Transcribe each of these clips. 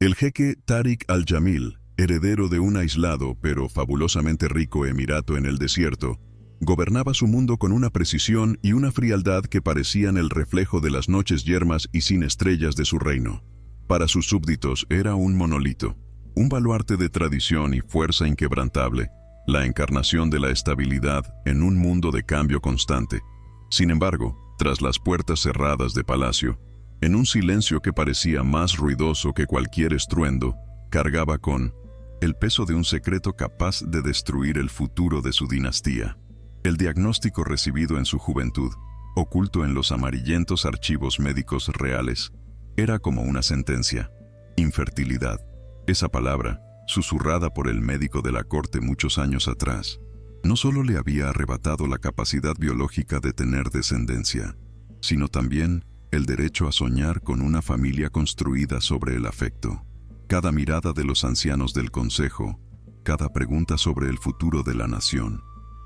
El jeque Tariq al-Jamil, heredero de un aislado pero fabulosamente rico emirato en el desierto, gobernaba su mundo con una precisión y una frialdad que parecían el reflejo de las noches yermas y sin estrellas de su reino. Para sus súbditos era un monolito, un baluarte de tradición y fuerza inquebrantable, la encarnación de la estabilidad en un mundo de cambio constante. Sin embargo, tras las puertas cerradas de palacio, en un silencio que parecía más ruidoso que cualquier estruendo, cargaba con el peso de un secreto capaz de destruir el futuro de su dinastía. El diagnóstico recibido en su juventud, oculto en los amarillentos archivos médicos reales, era como una sentencia. Infertilidad. Esa palabra, susurrada por el médico de la corte muchos años atrás, no solo le había arrebatado la capacidad biológica de tener descendencia, sino también el derecho a soñar con una familia construida sobre el afecto. Cada mirada de los ancianos del consejo, cada pregunta sobre el futuro de la nación,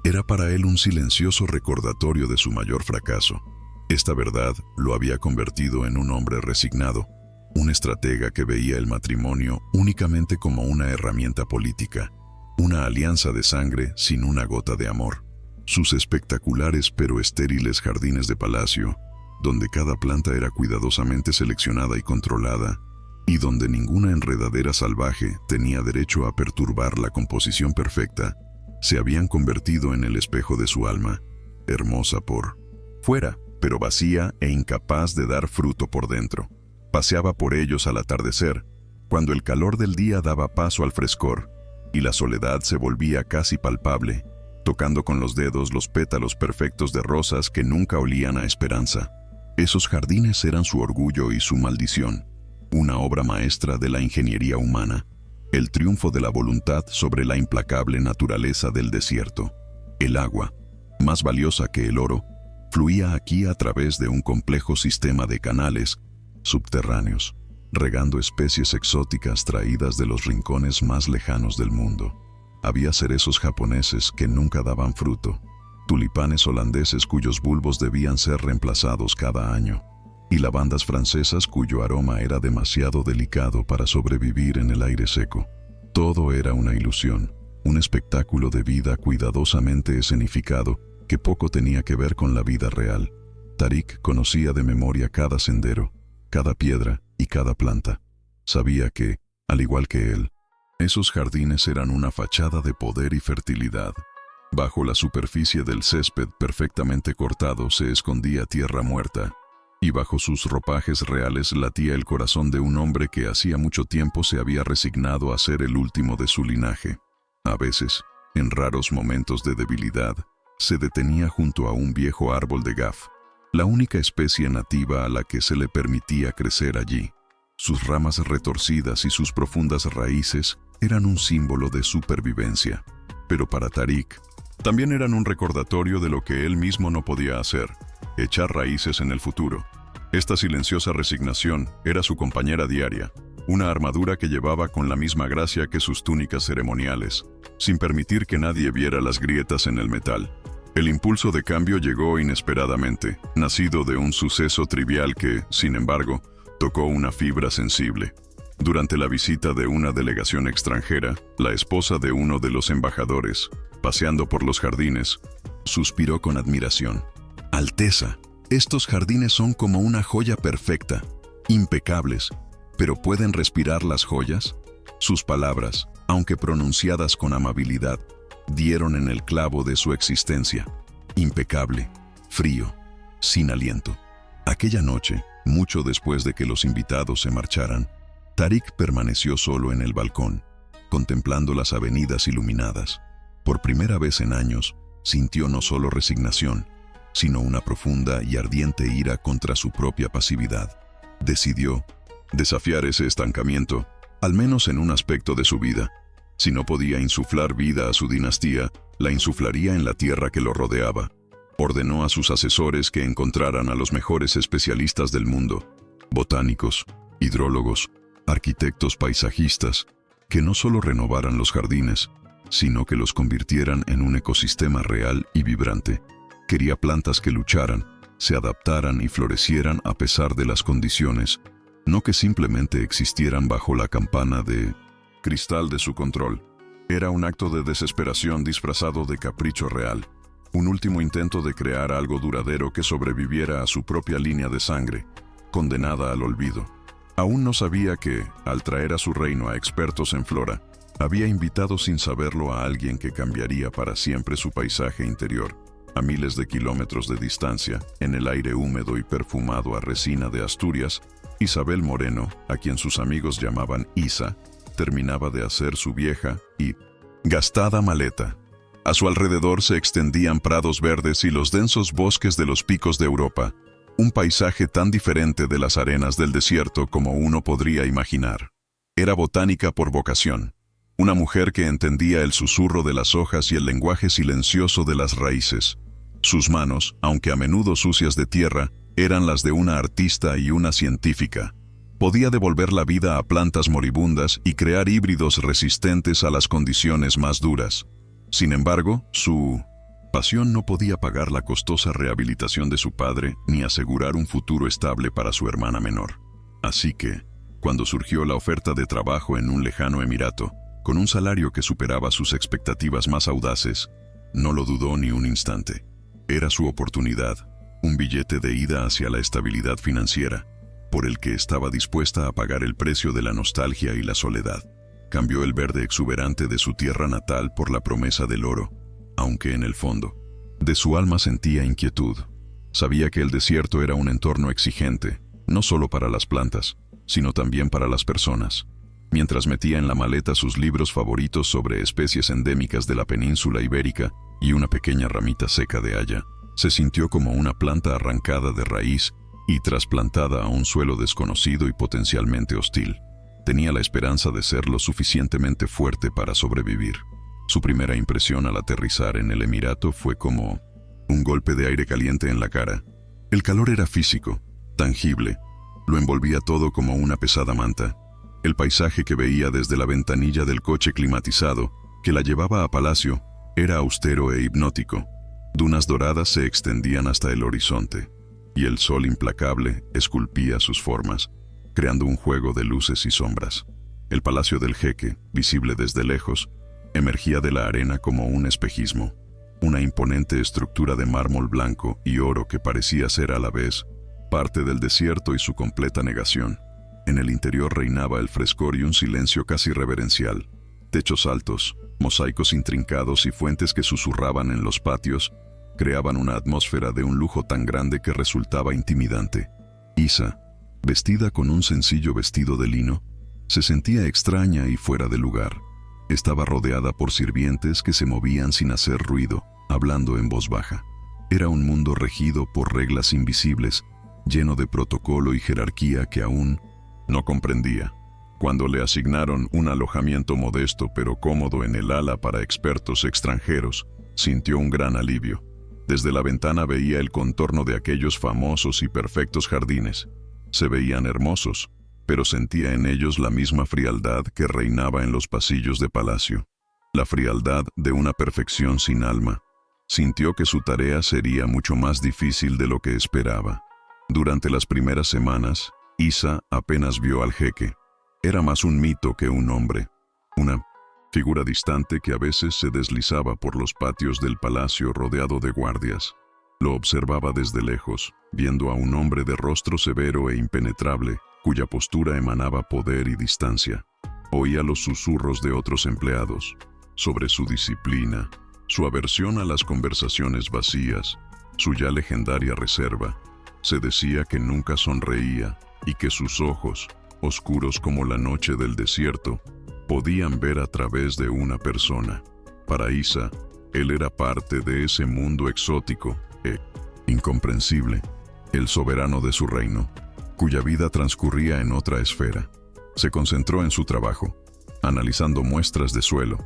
era para él un silencioso recordatorio de su mayor fracaso. Esta verdad lo había convertido en un hombre resignado, un estratega que veía el matrimonio únicamente como una herramienta política, una alianza de sangre sin una gota de amor. Sus espectaculares pero estériles jardines de palacio, donde cada planta era cuidadosamente seleccionada y controlada, y donde ninguna enredadera salvaje tenía derecho a perturbar la composición perfecta, se habían convertido en el espejo de su alma, hermosa por fuera, pero vacía e incapaz de dar fruto por dentro. Paseaba por ellos al atardecer, cuando el calor del día daba paso al frescor, y la soledad se volvía casi palpable, tocando con los dedos los pétalos perfectos de rosas que nunca olían a esperanza. Esos jardines eran su orgullo y su maldición, una obra maestra de la ingeniería humana, el triunfo de la voluntad sobre la implacable naturaleza del desierto. El agua, más valiosa que el oro, fluía aquí a través de un complejo sistema de canales subterráneos, regando especies exóticas traídas de los rincones más lejanos del mundo. Había cerezos japoneses que nunca daban fruto, tulipanes holandeses cuyos bulbos debían ser reemplazados cada año, y lavandas francesas cuyo aroma era demasiado delicado para sobrevivir en el aire seco. Todo era una ilusión, un espectáculo de vida cuidadosamente escenificado que poco tenía que ver con la vida real. Tariq conocía de memoria cada sendero, cada piedra y cada planta. Sabía que, al igual que él, esos jardines eran una fachada de poder y fertilidad. Bajo la superficie del césped perfectamente cortado se escondía tierra muerta, y bajo sus ropajes reales latía el corazón de un hombre que hacía mucho tiempo se había resignado a ser el último de su linaje. A veces, en raros momentos de debilidad, se detenía junto a un viejo árbol de gaf, la única especie nativa a la que se le permitía crecer allí. Sus ramas retorcidas y sus profundas raíces eran un símbolo de supervivencia. Pero para Tariq, también eran un recordatorio de lo que él mismo no podía hacer: echar raíces en el futuro. Esta silenciosa resignación era su compañera diaria, una armadura que llevaba con la misma gracia que sus túnicas ceremoniales, sin permitir que nadie viera las grietas en el metal. El impulso de cambio llegó inesperadamente, nacido de un suceso trivial que, sin embargo, tocó una fibra sensible. Durante la visita de una delegación extranjera, la esposa de uno de los embajadores, paseando por los jardines, suspiró con admiración. «Alteza, estos jardines son como una joya perfecta, impecables, pero ¿pueden respirar las joyas?». Sus palabras, aunque pronunciadas con amabilidad, dieron en el clavo de su existencia. Impecable, frío, sin aliento. Aquella noche, mucho después de que los invitados se marcharan, Tariq permaneció solo en el balcón, contemplando las avenidas iluminadas. Por primera vez en años, sintió no solo resignación, sino una profunda y ardiente ira contra su propia pasividad. Decidió desafiar ese estancamiento, al menos en un aspecto de su vida. Si no podía insuflar vida a su dinastía, la insuflaría en la tierra que lo rodeaba. Ordenó a sus asesores que encontraran a los mejores especialistas del mundo, botánicos, hidrólogos, arquitectos paisajistas, que no solo renovaran los jardines, sino que los convirtieran en un ecosistema real y vibrante. Quería plantas que lucharan, se adaptaran y florecieran a pesar de las condiciones, no que simplemente existieran bajo la campana de cristal de su control. Era un acto de desesperación disfrazado de capricho real, un último intento de crear algo duradero que sobreviviera a su propia línea de sangre, condenada al olvido. Aún no sabía que, al traer a su reino a expertos en flora, había invitado sin saberlo a alguien que cambiaría para siempre su paisaje interior. A miles de kilómetros de distancia, en el aire húmedo y perfumado a resina de Asturias, Isabel Moreno, a quien sus amigos llamaban Isa, terminaba de hacer su vieja y gastada maleta. A su alrededor se extendían prados verdes y los densos bosques de los picos de Europa, un paisaje tan diferente de las arenas del desierto como uno podría imaginar. Era botánica por vocación, una mujer que entendía el susurro de las hojas y el lenguaje silencioso de las raíces. Sus manos, aunque a menudo sucias de tierra, eran las de una artista y una científica. Podía devolver la vida a plantas moribundas y crear híbridos resistentes a las condiciones más duras. Sin embargo, su pasión no podía pagar la costosa rehabilitación de su padre ni asegurar un futuro estable para su hermana menor. Así que, cuando surgió la oferta de trabajo en un lejano emirato, con un salario que superaba sus expectativas más audaces, no lo dudó ni un instante. Era su oportunidad, un billete de ida hacia la estabilidad financiera, por el que estaba dispuesta a pagar el precio de la nostalgia y la soledad. Cambió el verde exuberante de su tierra natal por la promesa del oro, aunque en el fondo, de su alma sentía inquietud. Sabía que el desierto era un entorno exigente, no solo para las plantas, sino también para las personas. Mientras metía en la maleta sus libros favoritos sobre especies endémicas de la península ibérica y una pequeña ramita seca de haya, se sintió como una planta arrancada de raíz y trasplantada a un suelo desconocido y potencialmente hostil. Tenía la esperanza de ser lo suficientemente fuerte para sobrevivir. Su primera impresión al aterrizar en el Emirato fue como un golpe de aire caliente en la cara. El calor era físico, tangible, lo envolvía todo como una pesada manta. El paisaje que veía desde la ventanilla del coche climatizado, que la llevaba a Palacio, era austero e hipnótico. Dunas doradas se extendían hasta el horizonte, y el sol implacable esculpía sus formas, creando un juego de luces y sombras. El palacio del jeque, visible desde lejos, emergía de la arena como un espejismo, una imponente estructura de mármol blanco y oro que parecía ser a la vez parte del desierto y su completa negación. En el interior reinaba el frescor y un silencio casi reverencial. Techos altos, mosaicos intrincados y fuentes que susurraban en los patios creaban una atmósfera de un lujo tan grande que resultaba intimidante. Isa, vestida con un sencillo vestido de lino, se sentía extraña y fuera de lugar. Estaba rodeada por sirvientes que se movían sin hacer ruido, hablando en voz baja. Era un mundo regido por reglas invisibles, lleno de protocolo y jerarquía que aún no comprendía. Cuando le asignaron un alojamiento modesto pero cómodo en el ala para expertos extranjeros, sintió un gran alivio. Desde la ventana veía el contorno de aquellos famosos y perfectos jardines. Se veían hermosos, pero sentía en ellos la misma frialdad que reinaba en los pasillos de palacio. La frialdad de una perfección sin alma. Sintió que su tarea sería mucho más difícil de lo que esperaba. Durante las primeras semanas, Isa apenas vio al jeque. Era más un mito que un hombre, una figura distante que a veces se deslizaba por los patios del palacio rodeado de guardias. Lo observaba desde lejos, viendo a un hombre de rostro severo e impenetrable, cuya postura emanaba poder y distancia. Oía los susurros de otros empleados, sobre su disciplina, su aversión a las conversaciones vacías, su ya legendaria reserva. Se decía que nunca sonreía y que sus ojos, oscuros como la noche del desierto, podían ver a través de una persona. Para Isa, él era parte de ese mundo exótico e incomprensible, el soberano de su reino, cuya vida transcurría en otra esfera. Se concentró en su trabajo, analizando muestras de suelo,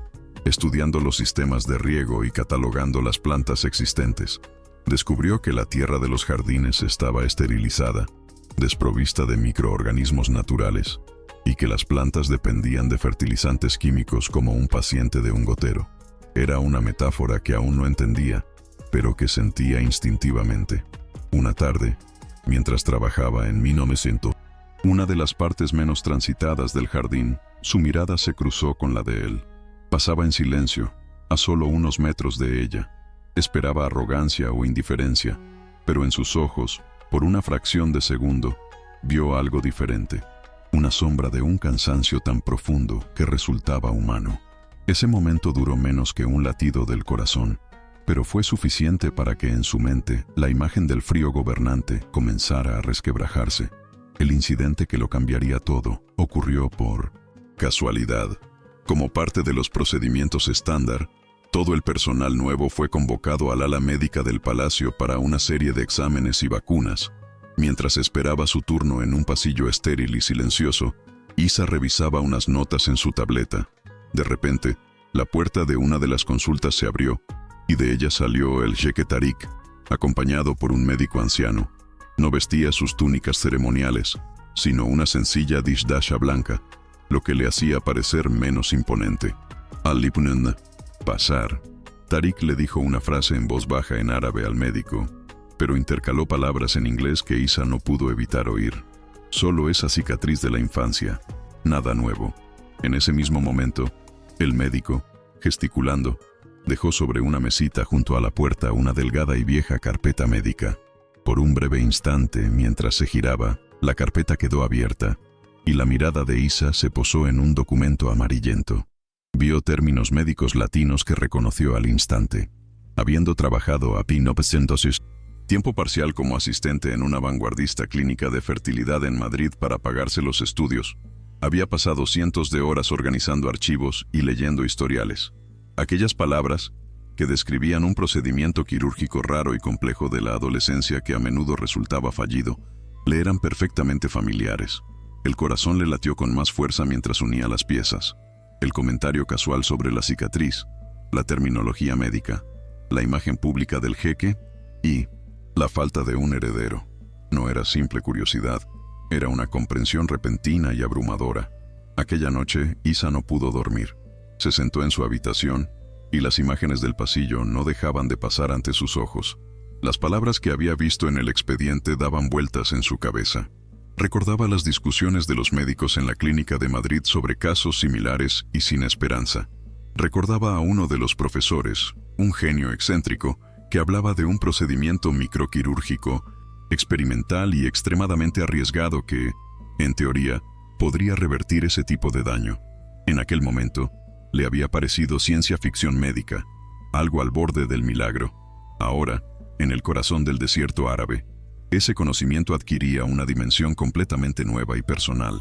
estudiando los sistemas de riego y catalogando las plantas existentes. Descubrió que la tierra de los jardines estaba esterilizada, desprovista de microorganismos naturales, y que las plantas dependían de fertilizantes químicos como un paciente de un gotero. Era una metáfora que aún no entendía, pero que sentía instintivamente. Una tarde, mientras trabajaba en 1900, Una de las partes menos transitadas del jardín, su mirada se cruzó con la de él. Pasaba en silencio, a solo unos metros de ella. Esperaba arrogancia o indiferencia, pero en sus ojos, por una fracción de segundo, vio algo diferente. Una sombra de un cansancio tan profundo que resultaba humano. Ese momento duró menos que un latido del corazón, pero fue suficiente para que en su mente la imagen del frío gobernante comenzara a resquebrajarse. El incidente que lo cambiaría todo ocurrió por casualidad. Como parte de los procedimientos estándar, todo el personal nuevo fue convocado al ala médica del palacio para una serie de exámenes y vacunas. Mientras esperaba su turno en un pasillo estéril y silencioso, Isa revisaba unas notas en su tableta. De repente, la puerta de una de las consultas se abrió, y de ella salió el jeque Tarik, acompañado por un médico anciano. No vestía sus túnicas ceremoniales, sino una sencilla dishdasha blanca, lo que le hacía parecer menos imponente. Al-Libnun, pasar. Tarik le dijo una frase en voz baja en árabe al médico, pero intercaló palabras en inglés que Isa no pudo evitar oír. Solo esa cicatriz de la infancia, nada nuevo. En ese mismo momento, el médico, gesticulando, dejó sobre una mesita junto a la puerta una delgada y vieja carpeta médica. Por un breve instante, mientras se giraba, la carpeta quedó abierta, y la mirada de Isa se posó en un documento amarillento. Vio términos médicos latinos que reconoció al instante. Habiendo trabajado a P900, tiempo parcial como asistente en una vanguardista clínica de fertilidad en Madrid para pagarse los estudios, había pasado cientos de horas organizando archivos y leyendo historiales. Aquellas palabras, que describían un procedimiento quirúrgico raro y complejo de la adolescencia que a menudo resultaba fallido, le eran perfectamente familiares. El corazón le latió con más fuerza mientras unía las piezas. El comentario casual sobre la cicatriz, la terminología médica, la imagen pública del jeque y la falta de un heredero. No era simple curiosidad, era una comprensión repentina y abrumadora. Aquella noche, Isa no pudo dormir. Se sentó en su habitación, y las imágenes del pasillo no dejaban de pasar ante sus ojos. Las palabras que había visto en el expediente daban vueltas en su cabeza. Recordaba las discusiones de los médicos en la clínica de Madrid sobre casos similares y sin esperanza. Recordaba a uno de los profesores, un genio excéntrico, que hablaba de un procedimiento microquirúrgico, experimental y extremadamente arriesgado que, en teoría, podría revertir ese tipo de daño. En aquel momento, le había parecido ciencia ficción médica, algo al borde del milagro. Ahora, en el corazón del desierto árabe, ese conocimiento adquiría una dimensión completamente nueva y personal.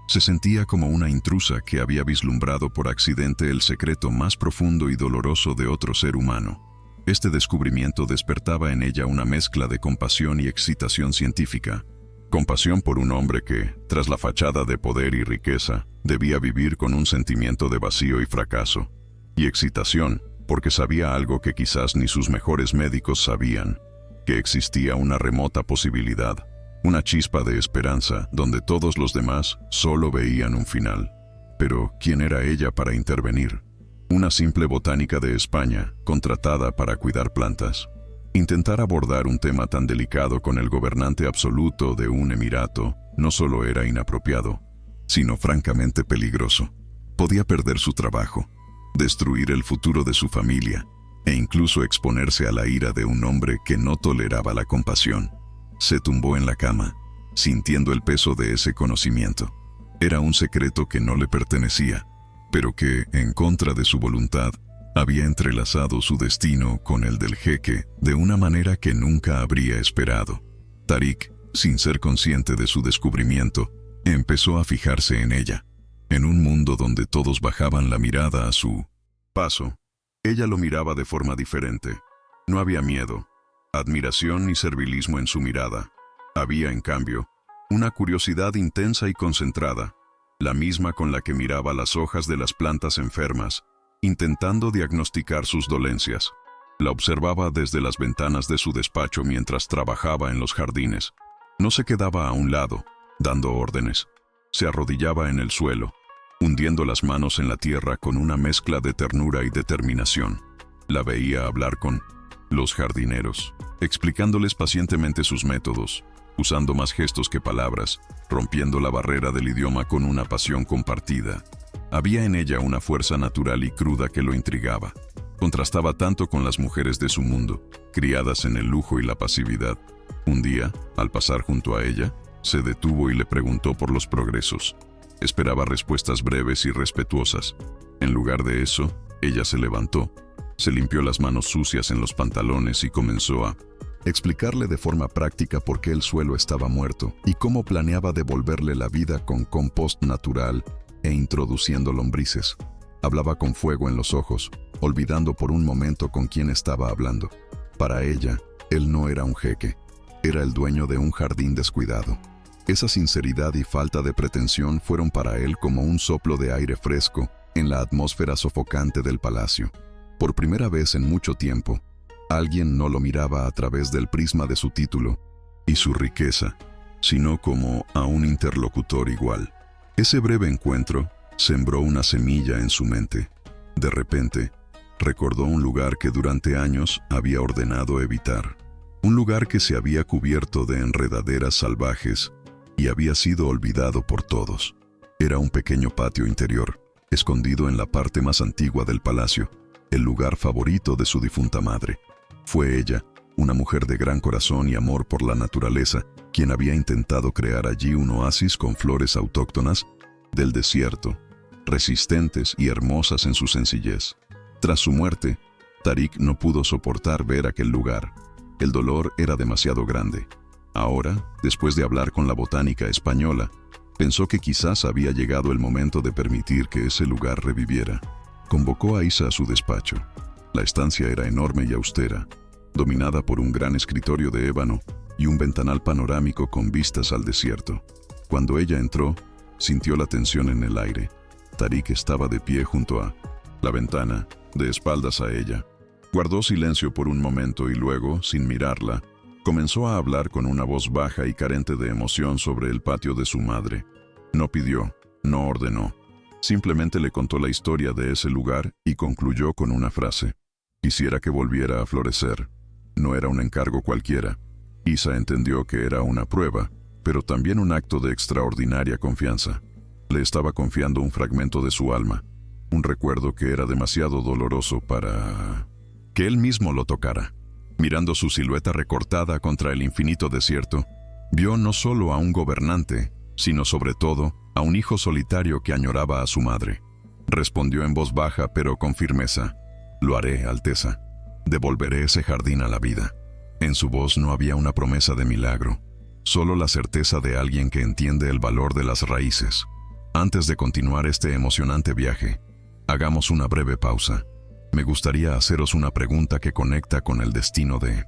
Se sentía como una intrusa que había vislumbrado por accidente el secreto más profundo y doloroso de otro ser humano. Este descubrimiento despertaba en ella una mezcla de compasión y excitación científica. Compasión por un hombre que, tras la fachada de poder y riqueza, debía vivir con un sentimiento de vacío y fracaso. Y excitación, porque sabía algo que quizás ni sus mejores médicos sabían, que existía una remota posibilidad, una chispa de esperanza donde todos los demás solo veían un final. Pero, ¿quién era ella para intervenir? Una simple botánica de España, contratada para cuidar plantas. Intentar abordar un tema tan delicado con el gobernante absoluto de un emirato no solo era inapropiado, sino francamente peligroso. Podía perder su trabajo, destruir el futuro de su familia, e incluso exponerse a la ira de un hombre que no toleraba la compasión. Se tumbó en la cama, sintiendo el peso de ese conocimiento. Era un secreto que no le pertenecía, pero que, en contra de su voluntad, había entrelazado su destino con el del jeque de una manera que nunca habría esperado. Tarik, sin ser consciente de su descubrimiento, empezó a fijarse en ella. En un mundo donde todos bajaban la mirada a su paso, ella lo miraba de forma diferente. No había miedo, admiración ni servilismo en su mirada. Había, en cambio, una curiosidad intensa y concentrada, la misma con la que miraba las hojas de las plantas enfermas, intentando diagnosticar sus dolencias. La observaba desde las ventanas de su despacho mientras trabajaba en los jardines. No se quedaba a un lado, dando órdenes. Se arrodillaba en el suelo, hundiendo las manos en la tierra con una mezcla de ternura y determinación. La veía hablar con los jardineros, explicándoles pacientemente sus métodos, usando más gestos que palabras, rompiendo la barrera del idioma con una pasión compartida. Había en ella una fuerza natural y cruda que lo intrigaba. Contrastaba tanto con las mujeres de su mundo, criadas en el lujo y la pasividad. Un día, al pasar junto a ella, se detuvo y le preguntó por los progresos. Esperaba respuestas breves y respetuosas. En lugar de eso, ella se levantó, se limpió las manos sucias en los pantalones y comenzó a explicarle de forma práctica por qué el suelo estaba muerto y cómo planeaba devolverle la vida con compost natural e introduciendo lombrices. Hablaba con fuego en los ojos, olvidando por un momento con quién estaba hablando. Para ella, él no era un jeque, era el dueño de un jardín descuidado. Esa sinceridad y falta de pretensión fueron para él como un soplo de aire fresco en la atmósfera sofocante del palacio. Por primera vez en mucho tiempo, alguien no lo miraba a través del prisma de su título y su riqueza, sino como a un interlocutor igual. Ese breve encuentro sembró una semilla en su mente. De repente, recordó un lugar que durante años había ordenado evitar. Un lugar que se había cubierto de enredaderas salvajes y había sido olvidado por todos. Era un pequeño patio interior, escondido en la parte más antigua del palacio, el lugar favorito de su difunta madre. Fue ella, una mujer de gran corazón y amor por la naturaleza, quien había intentado crear allí un oasis con flores autóctonas del desierto, resistentes y hermosas en su sencillez. Tras su muerte, Tariq no pudo soportar ver aquel lugar. El dolor era demasiado grande. Ahora, después de hablar con la botánica española, pensó que quizás había llegado el momento de permitir que ese lugar reviviera. Convocó a Isa a su despacho. La estancia era enorme y austera, dominada por un gran escritorio de ébano y un ventanal panorámico con vistas al desierto. Cuando ella entró, sintió la tensión en el aire. Tariq estaba de pie junto a la ventana, de espaldas a ella. Guardó silencio por un momento y luego, sin mirarla, comenzó a hablar con una voz baja y carente de emoción sobre el patio de su madre. No pidió, no ordenó. Simplemente le contó la historia de ese lugar y concluyó con una frase. Quisiera que volviera a florecer. No era un encargo cualquiera. Isa entendió que era una prueba, pero también un acto de extraordinaria confianza. Le estaba confiando un fragmento de su alma, un recuerdo que era demasiado doloroso para que él mismo lo tocara. Mirando su silueta recortada contra el infinito desierto, vio no solo a un gobernante, sino sobre todo a un hijo solitario que añoraba a su madre. Respondió en voz baja pero con firmeza: «Lo haré, Alteza. Devolveré ese jardín a la vida». En su voz no había una promesa de milagro, solo la certeza de alguien que entiende el valor de las raíces. Antes de continuar este emocionante viaje, hagamos una breve pausa. Me gustaría haceros una pregunta que conecta con el destino de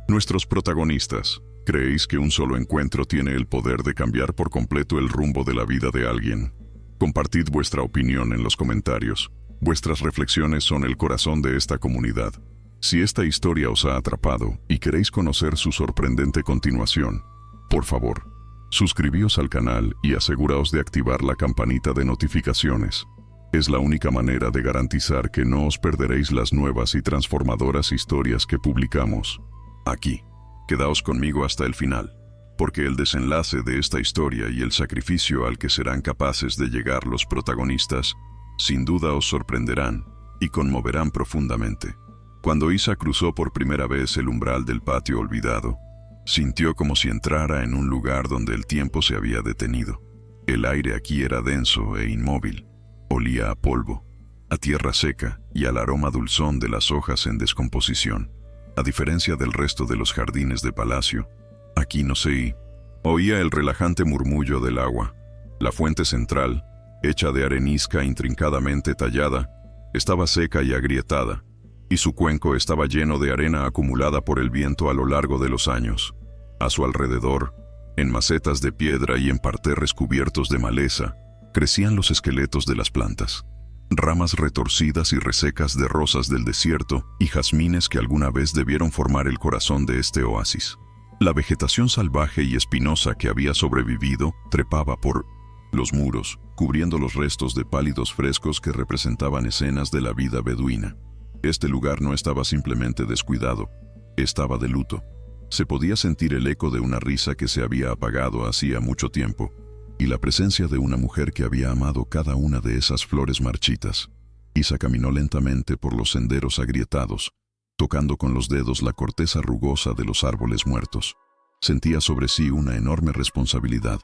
nuestros protagonistas. ¿Creéis que un solo encuentro tiene el poder de cambiar por completo el rumbo de la vida de alguien? Compartid vuestra opinión en los comentarios. Vuestras reflexiones son el corazón de esta comunidad. Si esta historia os ha atrapado y queréis conocer su sorprendente continuación, por favor, suscribíos al canal y aseguraos de activar la campanita de notificaciones. Es la única manera de garantizar que no os perderéis las nuevas y transformadoras historias que publicamos aquí. Quedaos conmigo hasta el final, porque el desenlace de esta historia y el sacrificio al que serán capaces de llegar los protagonistas, sin duda os sorprenderán y conmoverán profundamente. Cuando Isa cruzó por primera vez el umbral del patio olvidado, sintió como si entrara en un lugar donde el tiempo se había detenido. El aire aquí era denso e inmóvil. Olía a polvo, a tierra seca y al aroma dulzón de las hojas en descomposición. A diferencia del resto de los jardines de palacio, aquí no se oía el relajante murmullo del agua. La fuente central, hecha de arenisca intrincadamente tallada, estaba seca y agrietada, y su cuenco estaba lleno de arena acumulada por el viento a lo largo de los años. A su alrededor, en macetas de piedra y en parterres cubiertos de maleza, crecían los esqueletos de las plantas, ramas retorcidas y resecas de rosas del desierto y jazmines que alguna vez debieron formar el corazón de este oasis. La vegetación salvaje y espinosa que había sobrevivido trepaba por los muros, cubriendo los restos de pálidos frescos que representaban escenas de la vida beduina. Este lugar no estaba simplemente descuidado, estaba de luto. Se podía sentir el eco de una risa que se había apagado hacía mucho tiempo, y la presencia de una mujer que había amado cada una de esas flores marchitas. Isa caminó lentamente por los senderos agrietados, tocando con los dedos la corteza rugosa de los árboles muertos. Sentía sobre sí una enorme responsabilidad.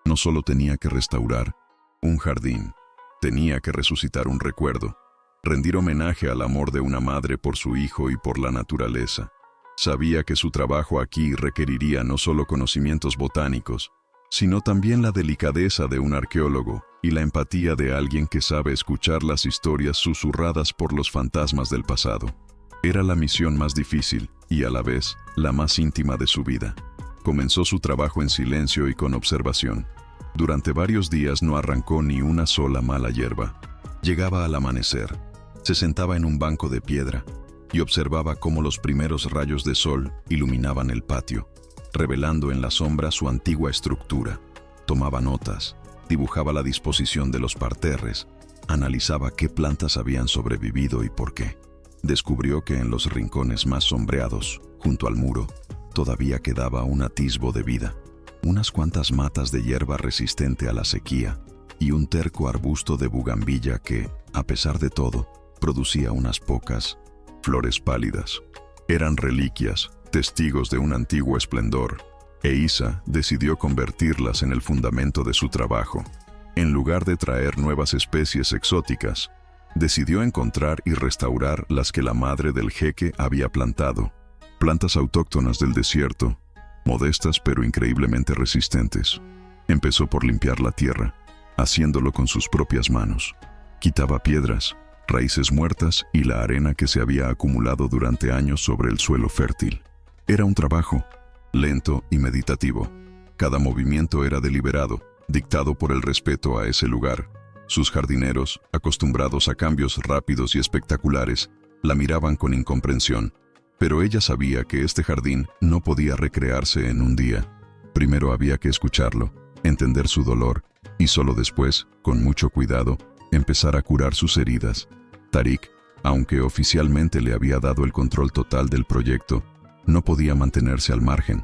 No solo tenía que restaurar un jardín, tenía que resucitar un recuerdo, rendir homenaje al amor de una madre por su hijo y por la naturaleza. Sabía que su trabajo aquí requeriría no solo conocimientos botánicos, sino también la delicadeza de un arqueólogo y la empatía de alguien que sabe escuchar las historias susurradas por los fantasmas del pasado. Era la misión más difícil y a la vez la más íntima de su vida. Comenzó su trabajo en silencio y con observación. Durante varios días no arrancó ni una sola mala hierba. Llegaba al amanecer, se sentaba en un banco de piedra y observaba cómo los primeros rayos de sol iluminaban el patio, revelando en la sombra su antigua estructura. Tomaba notas, dibujaba la disposición de los parterres, analizaba qué plantas habían sobrevivido y por qué. Descubrió que en los rincones más sombreados, junto al muro, todavía quedaba un atisbo de vida. Unas cuantas matas de hierba resistente a la sequía y un terco arbusto de bugambilla que, a pesar de todo, producía unas pocas flores pálidas. Eran reliquias, testigos de un antiguo esplendor, e Isa decidió convertirlas en el fundamento de su trabajo. En lugar de traer nuevas especies exóticas, decidió encontrar y restaurar las que la madre del jeque había plantado, plantas autóctonas del desierto, modestas pero increíblemente resistentes. Empezó por limpiar la tierra, haciéndolo con sus propias manos. Quitaba piedras, raíces muertas y la arena que se había acumulado durante años sobre el suelo fértil. Era un trabajo lento y meditativo. Cada movimiento era deliberado, dictado por el respeto a ese lugar. Sus jardineros, acostumbrados a cambios rápidos y espectaculares, la miraban con incomprensión. Pero ella sabía que este jardín no podía recrearse en un día. Primero había que escucharlo, entender su dolor, y solo después, con mucho cuidado, empezar a curar sus heridas. Tariq, aunque oficialmente le había dado el control total del proyecto, no podía mantenerse al margen.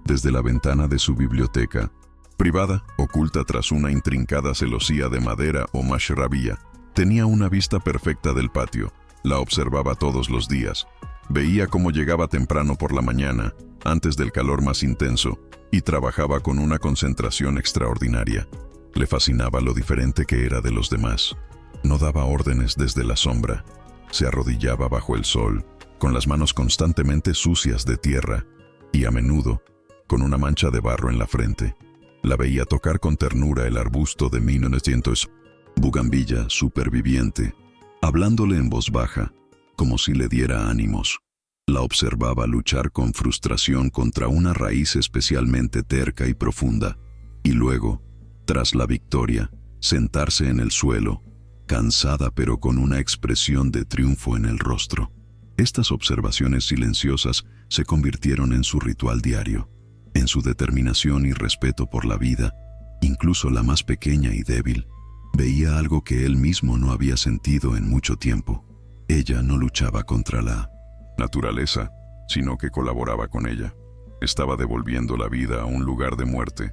Desde la ventana de su biblioteca privada, oculta tras una intrincada celosía de madera o mashrabía, tenía una vista perfecta del patio. La observaba todos los días. Veía cómo llegaba temprano por la mañana, antes del calor más intenso, y trabajaba con una concentración extraordinaria. Le fascinaba lo diferente que era de los demás. No daba órdenes desde la sombra. Se arrodillaba bajo el sol, con las manos constantemente sucias de tierra, y a menudo, con una mancha de barro en la frente. La veía tocar con ternura el arbusto de 1900, bugambilla superviviente, hablándole en voz baja, como si le diera ánimos. La observaba luchar con frustración contra una raíz especialmente terca y profunda, y luego, tras la victoria, sentarse en el suelo, cansada pero con una expresión de triunfo en el rostro. Estas observaciones silenciosas se convirtieron en su ritual diario, en su determinación y respeto por la vida, incluso la más pequeña y débil. Veía algo que él mismo no había sentido en mucho tiempo. Ella no luchaba contra la naturaleza, sino que colaboraba con ella. Estaba devolviendo la vida a un lugar de muerte,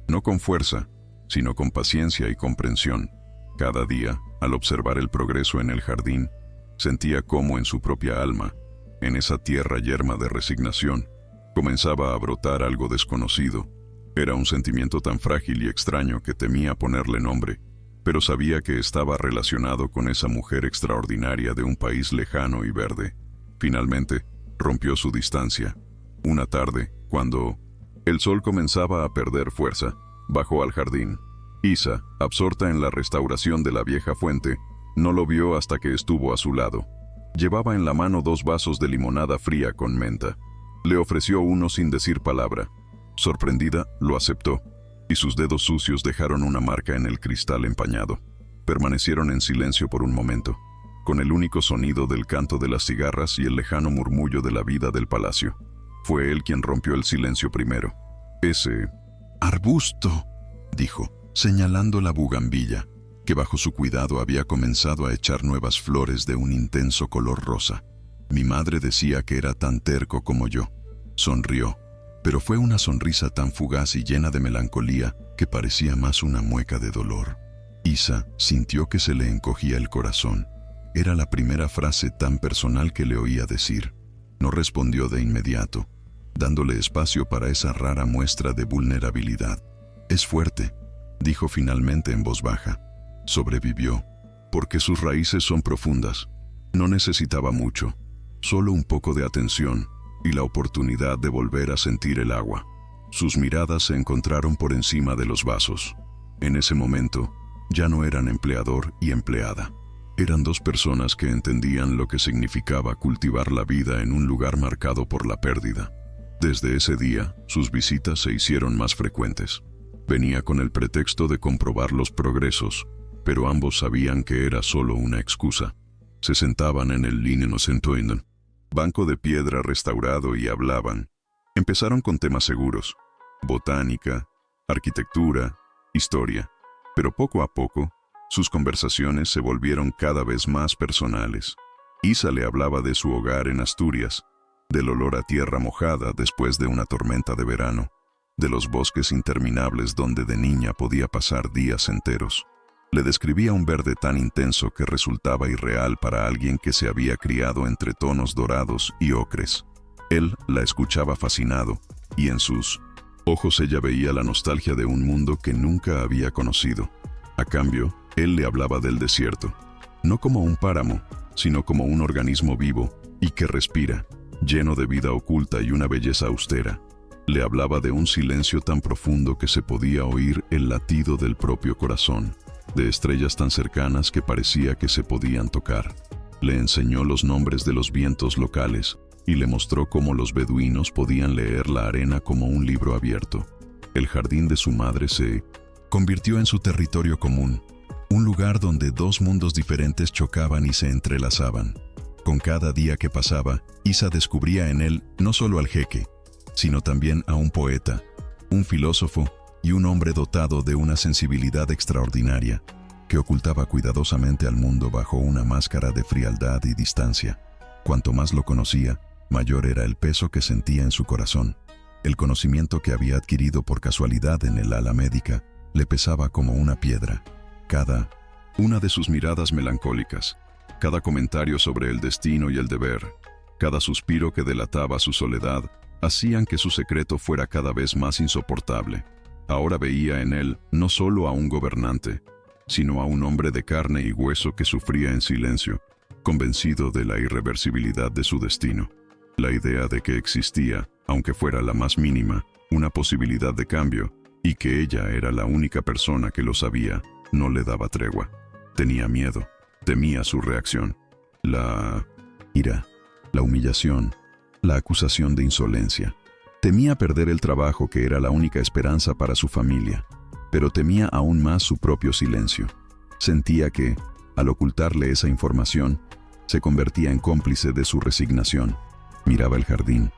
no con fuerza, sino con paciencia y comprensión. Cada día, al observar el progreso en el jardín, sentía cómo en su propia alma, en esa tierra yerma de resignación, comenzaba a brotar algo desconocido. Era un sentimiento tan frágil y extraño que temía ponerle nombre, pero sabía que estaba relacionado con esa mujer extraordinaria de un país lejano y verde. Finalmente, rompió su distancia. Una tarde, cuando el sol comenzaba a perder fuerza, bajó al jardín. Isa, absorta en la restauración de la vieja fuente, no lo vio hasta que estuvo a su lado. Llevaba en la mano 2 vasos de limonada fría con menta. Le ofreció uno sin decir palabra. Sorprendida, lo aceptó, y sus dedos sucios dejaron una marca en el cristal empañado. Permanecieron en silencio por un momento, con el único sonido del canto de las cigarras y el lejano murmullo de la vida del palacio. Fue él quien rompió el silencio primero. «Ese arbusto», dijo, señalando la bugambilla, que bajo su cuidado había comenzado a echar nuevas flores de un intenso color rosa. «Mi madre decía que era tan terco como yo». Sonrió, pero fue una sonrisa tan fugaz y llena de melancolía que parecía más una mueca de dolor. Isa sintió que se le encogía el corazón. Era la primera frase tan personal que le oía decir. No respondió de inmediato, dándole espacio para esa rara muestra de vulnerabilidad. «Es fuerte», dijo finalmente en voz baja. «Sobrevivió, porque sus raíces son profundas. No necesitaba mucho, solo un poco de atención y la oportunidad de volver a sentir el agua». Sus miradas se encontraron por encima de los vasos. En ese momento, ya no eran empleador y empleada. Eran dos personas que entendían lo que significaba cultivar la vida en un lugar marcado por la pérdida. Desde ese día, sus visitas se hicieron más frecuentes. Venía con el pretexto de comprobar los progresos, pero ambos sabían que era solo una excusa. Se sentaban en el Linnenocentruinen, banco de piedra restaurado, y hablaban. Empezaron con temas seguros: botánica, arquitectura, historia. Pero poco a poco, sus conversaciones se volvieron cada vez más personales. Isa le hablaba de su hogar en Asturias, del olor a tierra mojada después de una tormenta de verano, de los bosques interminables donde de niña podía pasar días enteros. Le describía un verde tan intenso que resultaba irreal para alguien que se había criado entre tonos dorados y ocres. Él la escuchaba fascinado, y en sus ojos ella veía la nostalgia de un mundo que nunca había conocido. A cambio, él le hablaba del desierto, no como un páramo, sino como un organismo vivo y que respira, lleno de vida oculta y una belleza austera. Le hablaba de un silencio tan profundo que se podía oír el latido del propio corazón, de estrellas tan cercanas que parecía que se podían tocar. Le enseñó los nombres de los vientos locales y le mostró cómo los beduinos podían leer la arena como un libro abierto. El jardín de su madre se convirtió en su territorio común, un lugar donde dos mundos diferentes chocaban y se entrelazaban. Con cada día que pasaba, Isa descubría en él no solo al jeque, sino también a un poeta, un filósofo y un hombre dotado de una sensibilidad extraordinaria, que ocultaba cuidadosamente al mundo bajo una máscara de frialdad y distancia. Cuanto más lo conocía, mayor era el peso que sentía en su corazón. El conocimiento que había adquirido por casualidad en el ala médica le pesaba como una piedra. Cada una de sus miradas melancólicas, cada comentario sobre el destino y el deber, cada suspiro que delataba su soledad, hacían que su secreto fuera cada vez más insoportable. Ahora veía en él no solo a un gobernante, sino a un hombre de carne y hueso que sufría en silencio, convencido de la irreversibilidad de su destino. La idea de que existía, aunque fuera la más mínima, una posibilidad de cambio, y que ella era la única persona que lo sabía, no le daba tregua. Tenía miedo, temía su reacción. La ira, la humillación, la acusación de insolencia. Temía perder el trabajo que era la única esperanza para su familia, pero temía aún más su propio silencio. Sentía que, al ocultarle esa información, se convertía en cómplice de su resignación. Miraba el jardín,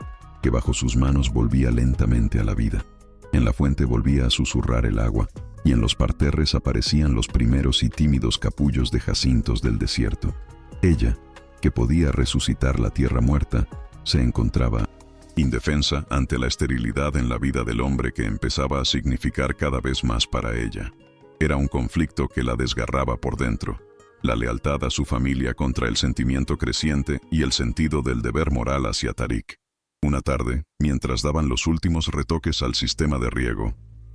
que bajo sus manos volvía lentamente a la vida. En la fuente volvía a susurrar el agua, y en los parterres aparecían los primeros y tímidos capullos de jacintos del desierto. Ella, que podía resucitar la tierra muerta, se encontraba indefensa ante la esterilidad en la vida del hombre que empezaba a significar cada vez más para ella. Era un conflicto que la desgarraba por dentro, la lealtad a su familia contra el sentimiento creciente y el sentido del deber moral hacia Tarik. Una tarde, mientras daban los últimos retoques al sistema de riego,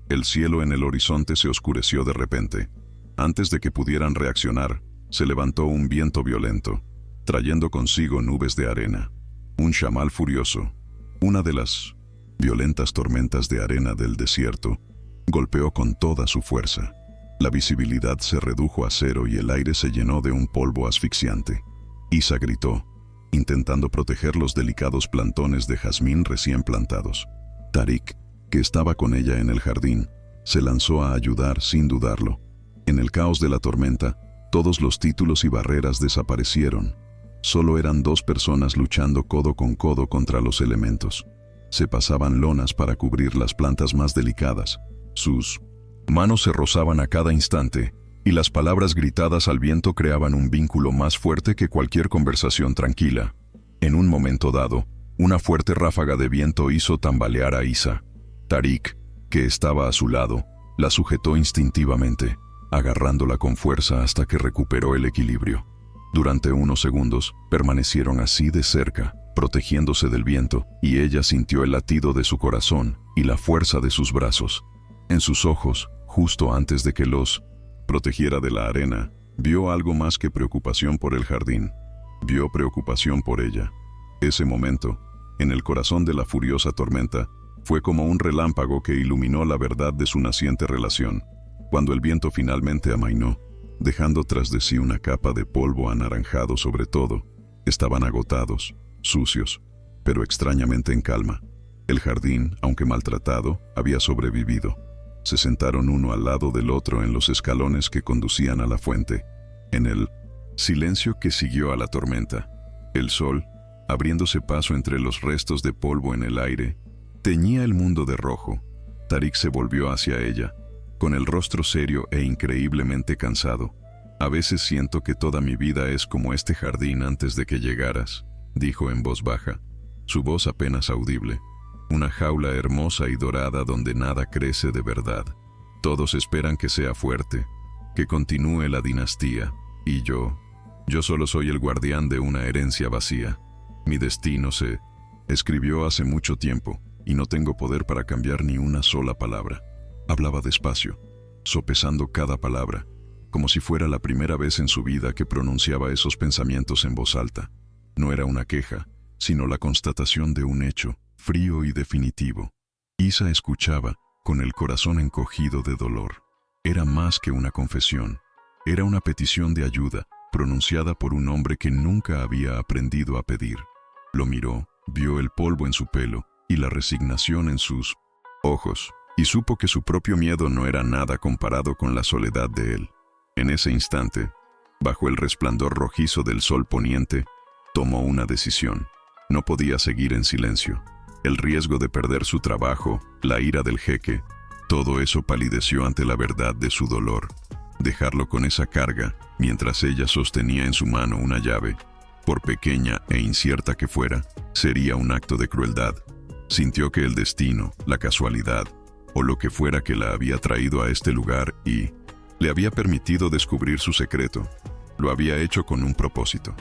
el cielo en el horizonte se oscureció de repente. Antes de que pudieran reaccionar, se levantó un viento violento, trayendo consigo nubes de arena. Un chamal furioso, una de las violentas tormentas de arena del desierto, golpeó con toda su fuerza. La visibilidad se redujo a cero y el aire se llenó de un polvo asfixiante. Isa gritó, intentando proteger los delicados plantones de jazmín recién plantados. Tarik, que estaba con ella en el jardín, se lanzó a ayudar sin dudarlo. En el caos de la tormenta, todos los títulos y barreras desaparecieron. Solo eran dos personas luchando codo con codo contra los elementos. Se pasaban lonas para cubrir las plantas más delicadas. Sus manos se rozaban a cada instante, y las palabras gritadas al viento creaban un vínculo más fuerte que cualquier conversación tranquila. En un momento dado, Una fuerte ráfaga de viento hizo tambalear a Isa. Tariq, que estaba a su lado, la sujetó instintivamente, agarrándola con fuerza hasta que recuperó el equilibrio. Durante unos segundos, permanecieron así de cerca, protegiéndose del viento, y ella sintió el latido de su corazón y la fuerza de sus brazos. En sus ojos, justo antes de que los protegiera de la arena, vio algo más que preocupación por el jardín. Vio preocupación por ella. Ese momento, en el corazón de la furiosa tormenta, fue como un relámpago que iluminó la verdad de su naciente relación. Cuando el viento finalmente amainó, dejando tras de sí una capa de polvo anaranjado sobre todo, estaban agotados, sucios, pero extrañamente en calma. El jardín, aunque maltratado, había sobrevivido. Se sentaron uno al lado del otro en los escalones que conducían a la fuente. En el silencio que siguió a la tormenta, el sol, abriéndose paso entre los restos de polvo en el aire, teñía el mundo de rojo. Tariq se volvió hacia ella, con el rostro serio e increíblemente cansado. «A veces siento que toda mi vida es como este jardín antes de que llegaras», dijo en voz baja, su voz apenas audible. «Una jaula hermosa y dorada donde nada crece de verdad. Todos esperan que sea fuerte, que continúe la dinastía, y yo solo soy el guardián de una herencia vacía. Mi destino se escribió hace mucho tiempo, y no tengo poder para cambiar ni una sola palabra». Hablaba despacio, sopesando cada palabra, como si fuera la primera vez en su vida que pronunciaba esos pensamientos en voz alta. No era una queja, sino la constatación de un hecho, frío y definitivo. Isa escuchaba, con el corazón encogido de dolor. Era más que una confesión. Era una petición de ayuda, pronunciada por un hombre que nunca había aprendido a pedir. Lo miró, vio el polvo en su pelo y la resignación en sus ojos, y supo que su propio miedo no era nada comparado con la soledad de él. En ese instante, bajo el resplandor rojizo del sol poniente, tomó una decisión. No podía seguir en silencio. El riesgo de perder su trabajo, la ira del jeque, todo eso palideció ante la verdad de su dolor. Dejarlo con esa carga, mientras ella sostenía en su mano una llave, por pequeña e incierta que fuera, sería un acto de crueldad. Sintió que el destino, la casualidad, o lo que fuera que la había traído a este lugar y le había permitido descubrir su secreto, lo había hecho con un propósito.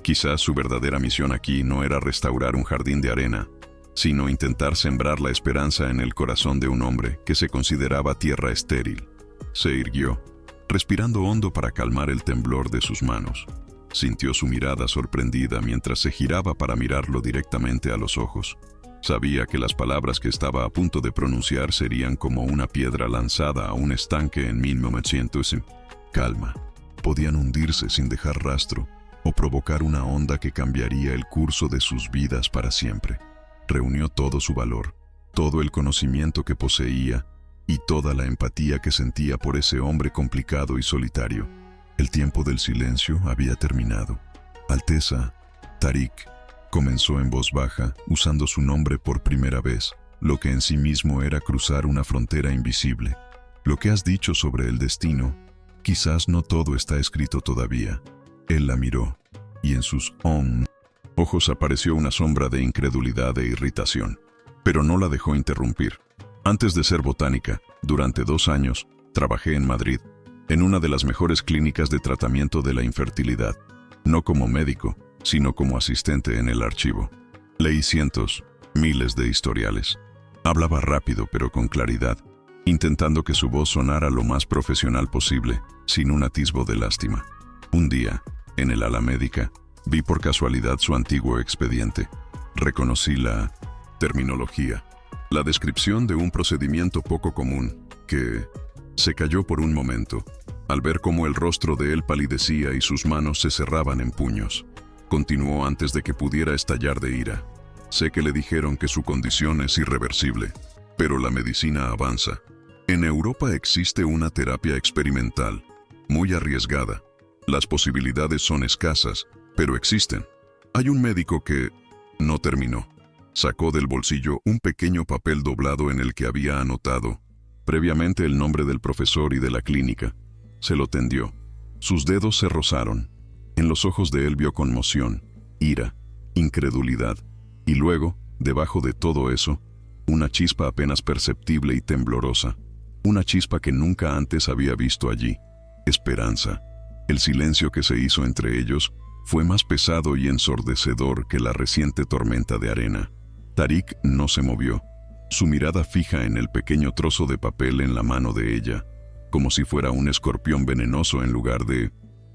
Quizás su verdadera misión aquí no era restaurar un jardín de arena, sino intentar sembrar la esperanza en el corazón de un hombre que se consideraba tierra estéril. Se irguió, respirando hondo para calmar el temblor de sus manos. Sintió su mirada sorprendida mientras se giraba para mirarlo directamente a los ojos. Sabía que las palabras que estaba a punto de pronunciar serían como una piedra lanzada a un estanque en 1900. Calma. Podían hundirse sin dejar rastro o provocar una onda que cambiaría el curso de sus vidas para siempre. Reunió todo su valor, todo el conocimiento que poseía y toda la empatía que sentía por ese hombre complicado y solitario. El tiempo del silencio había terminado. «Alteza, Tariq», comenzó en voz baja, usando su nombre por primera vez, lo que en sí mismo era cruzar una frontera invisible. «Lo que has dicho sobre el destino, quizás no todo está escrito todavía». Él la miró, y en sus ojos apareció una sombra de incredulidad e irritación, pero no la dejó interrumpir. «Antes de ser botánica, durante 2 años, trabajé en Madrid, en una de las mejores clínicas de tratamiento de la infertilidad, no como médico, sino como asistente en el archivo. Leí cientos, miles de historiales. Hablaba rápido pero con claridad, intentando que su voz sonara lo más profesional posible, sin un atisbo de lástima. Un día, en el ala médica, vi por casualidad su antiguo expediente. Reconocí la terminología, la descripción de un procedimiento poco común, que se cayó por un momento, al ver cómo el rostro de él palidecía y sus manos se cerraban en puños. Continuó antes de que pudiera estallar de ira. «Sé que le dijeron que su condición es irreversible, pero la medicina avanza. En Europa existe una terapia experimental, muy arriesgada. Las posibilidades son escasas, pero existen. Hay un médico que...» No terminó. Sacó del bolsillo un pequeño papel doblado en el que había anotado previamente el nombre del profesor y de la clínica. Se lo tendió. Sus dedos se rozaron. En los ojos de él vio conmoción, ira, incredulidad. Y luego, debajo de todo eso, una chispa apenas perceptible y temblorosa. Una chispa que nunca antes había visto allí. Esperanza. El silencio que se hizo entre ellos fue más pesado y ensordecedor que la reciente tormenta de arena. Tariq no se movió, su mirada fija en el pequeño trozo de papel en la mano de ella, como si fuera un escorpión venenoso en lugar de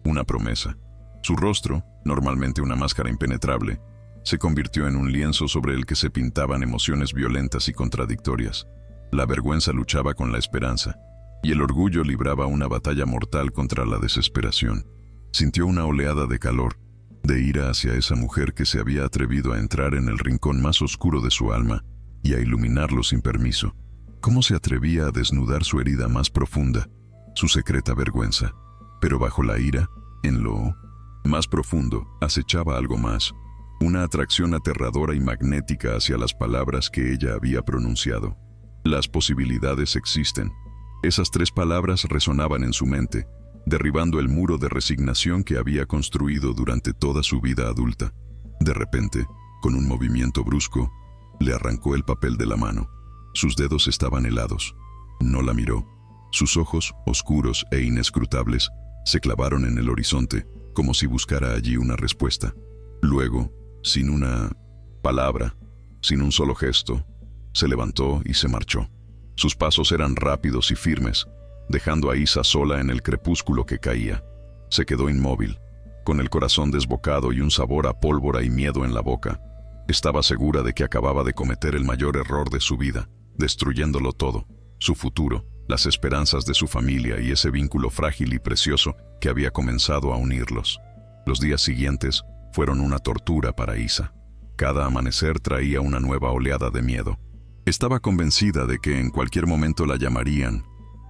una promesa. Su rostro, normalmente una máscara impenetrable, se convirtió en un lienzo sobre el que se pintaban emociones violentas y contradictorias. La vergüenza luchaba con la esperanza, y el orgullo libraba una batalla mortal contra la desesperación. Sintió una oleada de calor, de ira hacia esa mujer que se había atrevido a entrar en el rincón más oscuro de su alma y a iluminarlo sin permiso. ¿Cómo se atrevía a desnudar su herida más profunda, su secreta vergüenza? Pero bajo la ira, en lo más profundo, acechaba algo más, una atracción aterradora y magnética hacia las palabras que ella había pronunciado. Las posibilidades existen. Esas 3 palabras resonaban en su mente, derribando el muro de resignación que había construido durante toda su vida adulta. De repente, con un movimiento brusco, le arrancó el papel de la mano. Sus dedos estaban helados. No la miró. Sus ojos, oscuros e inescrutables, se clavaron en el horizonte, como si buscara allí una respuesta. Luego, sin una palabra, sin un solo gesto, se levantó y se marchó. Sus pasos eran rápidos y firmes, dejando a Isa sola en el crepúsculo que caía. Se quedó inmóvil, con el corazón desbocado y un sabor a pólvora y miedo en la boca. Estaba segura de que acababa de cometer el mayor error de su vida, destruyéndolo todo, su futuro, las esperanzas de su familia y ese vínculo frágil y precioso que había comenzado a unirlos. Los días siguientes fueron una tortura para Isa. Cada amanecer traía una nueva oleada de miedo. Estaba convencida de que en cualquier momento la llamarían,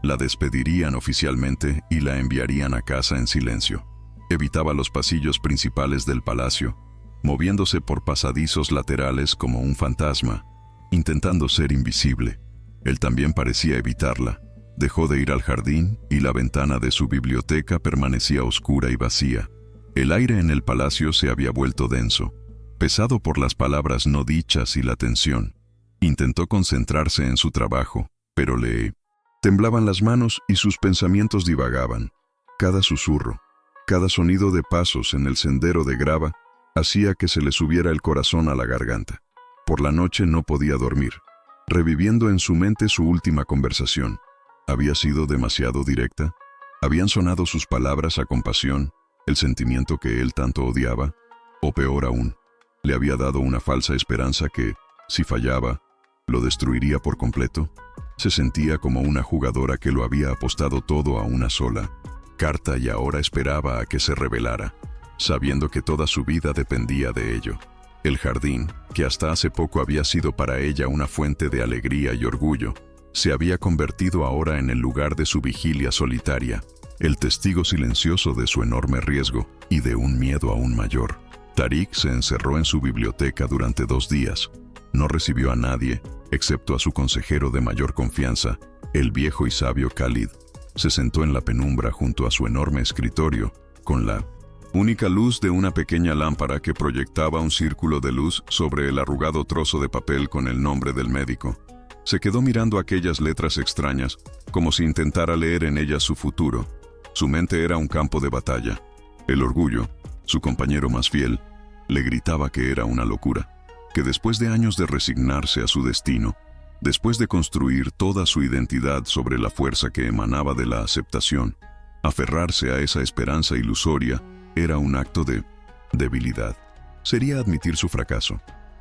la despedirían oficialmente y la enviarían a casa en silencio. Evitaba los pasillos principales del palacio, moviéndose por pasadizos laterales como un fantasma, intentando ser invisible. Él también parecía evitarla. Dejó de ir al jardín y la ventana de su biblioteca permanecía oscura y vacía. El aire en el palacio se había vuelto denso, pesado por las palabras no dichas y la tensión. Intentó concentrarse en su trabajo, pero le temblaban las manos y sus pensamientos divagaban. Cada susurro, cada sonido de pasos en el sendero de grava hacía que se le subiera el corazón a la garganta. Por la noche no podía dormir, reviviendo en su mente su última conversación. ¿Había sido demasiado directa? ¿Habían sonado sus palabras a compasión, el sentimiento que él tanto odiaba? O peor aún, le había dado una falsa esperanza que, si fallaba, lo destruiría por completo. Se sentía como una jugadora que lo había apostado todo a una sola carta y ahora esperaba a que se revelara, sabiendo que toda su vida dependía de ello. El jardín, que hasta hace poco había sido para ella una fuente de alegría y orgullo, se había convertido ahora en el lugar de su vigilia solitaria, el testigo silencioso de su enorme riesgo y de un miedo aún mayor. Tariq se encerró en su biblioteca durante 2 días. No recibió a nadie, excepto a su consejero de mayor confianza, el viejo y sabio Khalid. Se sentó en la penumbra junto a su enorme escritorio, con la única luz de una pequeña lámpara que proyectaba un círculo de luz sobre el arrugado trozo de papel con el nombre del médico. Se quedó mirando aquellas letras extrañas, como si intentara leer en ellas su futuro. Su mente era un campo de batalla. El orgullo, su compañero más fiel, le gritaba que era una locura, que después de años de resignarse a su destino, después de construir toda su identidad sobre la fuerza que emanaba de la aceptación, aferrarse a esa esperanza ilusoria era un acto de debilidad. Sería admitir su fracaso,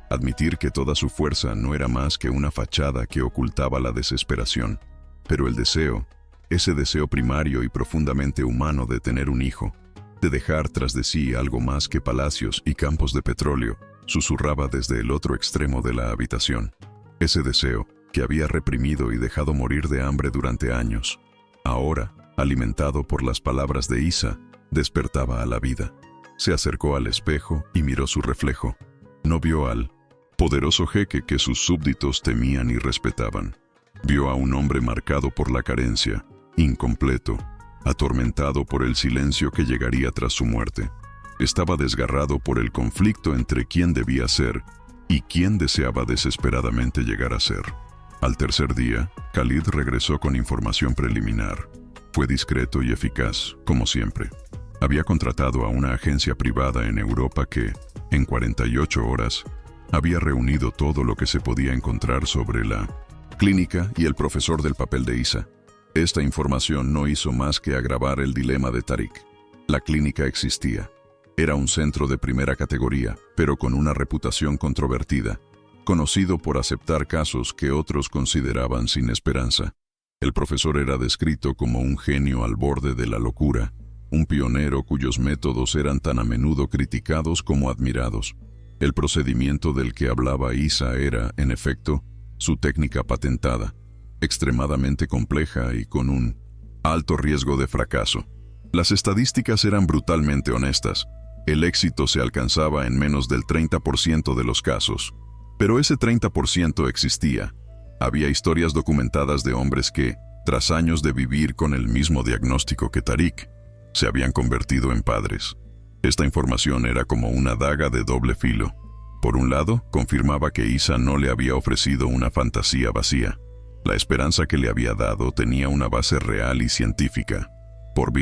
admitir que toda su fuerza no era más que una fachada que ocultaba la desesperación. Pero el deseo, ese deseo primario y profundamente humano de tener un hijo, de dejar tras de sí algo más que palacios y campos de petróleo, susurraba desde el otro extremo de la habitación. Ese deseo, que había reprimido y dejado morir de hambre durante años, ahora, alimentado por las palabras de Isa, despertaba a la vida. Se acercó al espejo y miró su reflejo. No vio al poderoso jeque que sus súbditos temían y respetaban. Vio a un hombre marcado por la carencia, incompleto, atormentado por el silencio que llegaría tras su muerte. Estaba desgarrado por el conflicto entre quién debía ser, y quién deseaba desesperadamente llegar a ser. Al tercer día, Khalid regresó con información preliminar. Fue discreto y eficaz, como siempre. Había contratado a una agencia privada en Europa que, en 48 horas, había reunido todo lo que se podía encontrar sobre la clínica y el profesor del papel de Isa. Esta información no hizo más que agravar el dilema de Tariq. La clínica existía. Era un centro de primera categoría, pero con una reputación controvertida, conocido por aceptar casos que otros consideraban sin esperanza. El profesor era descrito como un genio al borde de la locura, un pionero cuyos métodos eran tan a menudo criticados como admirados. El procedimiento del que hablaba Isa era, en efecto, su técnica patentada, extremadamente compleja y con un alto riesgo de fracaso. Las estadísticas eran brutalmente honestas. El éxito se alcanzaba en menos del 30% de los casos. Pero ese 30% existía. Había historias documentadas de hombres que, tras años de vivir con el mismo diagnóstico que Tariq, se habían convertido en padres. Esta información era como una daga de doble filo. Por un lado, confirmaba que Isa no le había ofrecido una fantasía vacía. La esperanza que le había dado tenía una base real y científica. Por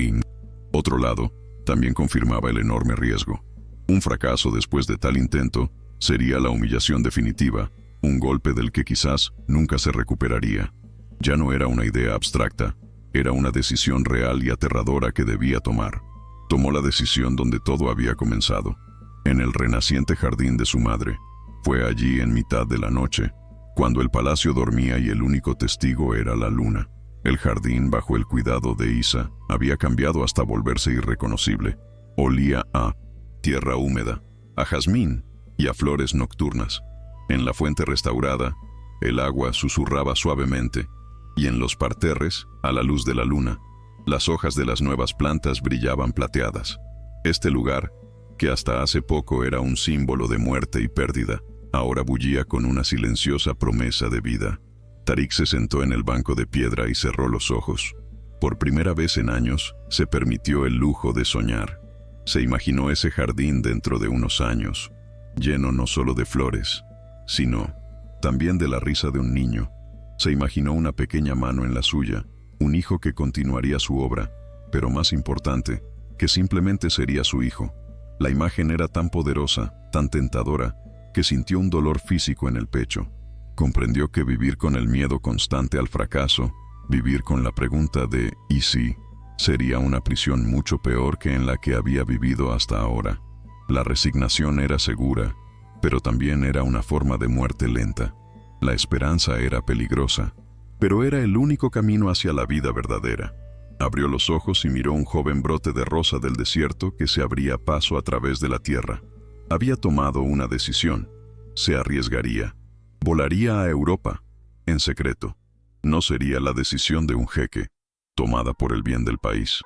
otro lado, también confirmaba el enorme riesgo. Un fracaso después de tal intento sería la humillación definitiva, un golpe del que quizás nunca se recuperaría. Ya no era una idea abstracta, era una decisión real y aterradora que debía tomar. Tomó la decisión donde todo había comenzado, en el renaciente jardín de su madre. Fue allí en mitad de la noche, cuando el palacio dormía y el único testigo era la luna. El jardín, bajo el cuidado de Isa, había cambiado hasta volverse irreconocible. Olía a tierra húmeda, a jazmín y a flores nocturnas. En la fuente restaurada, el agua susurraba suavemente, y en los parterres, a la luz de la luna, las hojas de las nuevas plantas brillaban plateadas. Este lugar, que hasta hace poco era un símbolo de muerte y pérdida, ahora bullía con una silenciosa promesa de vida. Tariq se sentó en el banco de piedra y cerró los ojos. Por primera vez en años, se permitió el lujo de soñar. Se imaginó ese jardín dentro de unos años, lleno no solo de flores, sino también de la risa de un niño. Se imaginó una pequeña mano en la suya, un hijo que continuaría su obra, pero más importante, que simplemente sería su hijo. La imagen era tan poderosa, tan tentadora, que sintió un dolor físico en el pecho. Comprendió que vivir con el miedo constante al fracaso, vivir con la pregunta de ¿y si?, sería una prisión mucho peor que en la que había vivido hasta ahora. La resignación era segura, pero también era una forma de muerte lenta. La esperanza era peligrosa, pero era el único camino hacia la vida verdadera. Abrió los ojos y miró un joven brote de rosa del desierto que se abría paso a través de la tierra. Había tomado una decisión. Se arriesgaría. Volaría a Europa, en secreto. No sería la decisión de un jeque, tomada por el bien del país.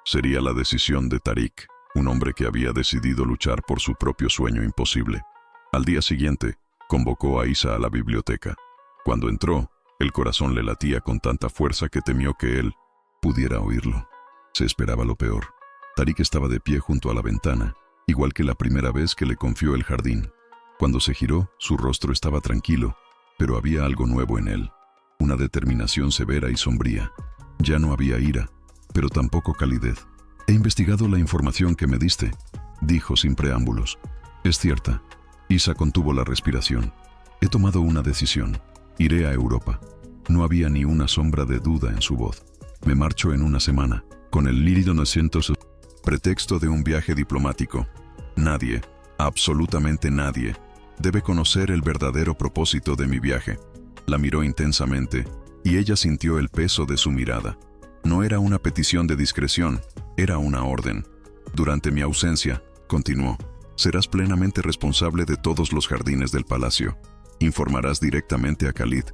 Sería la decisión de Tariq, un hombre que había decidido luchar por su propio sueño imposible. Al día siguiente, convocó a Isa a la biblioteca. Cuando entró, el corazón le latía con tanta fuerza que temió que él pudiera oírlo. Se esperaba lo peor. Tariq estaba de pie junto a la ventana, igual que la primera vez que le confió el jardín. Cuando se giró, su rostro estaba tranquilo, pero había algo nuevo en él. Una determinación severa y sombría. Ya no había ira, pero tampoco calidez. He investigado la información que me diste, dijo sin preámbulos. Es cierta. Isa contuvo la respiración. He tomado una decisión. Iré a Europa. No había ni una sombra de duda en su voz. Me marcho en una semana, con el lírido 900 pretexto de un viaje diplomático. Nadie, absolutamente nadie, debe conocer el verdadero propósito de mi viaje. La miró intensamente, y ella sintió el peso de su mirada. No era una petición de discreción, era una orden. Durante mi ausencia, continuó, serás plenamente responsable de todos los jardines del palacio. Informarás directamente a Khalid.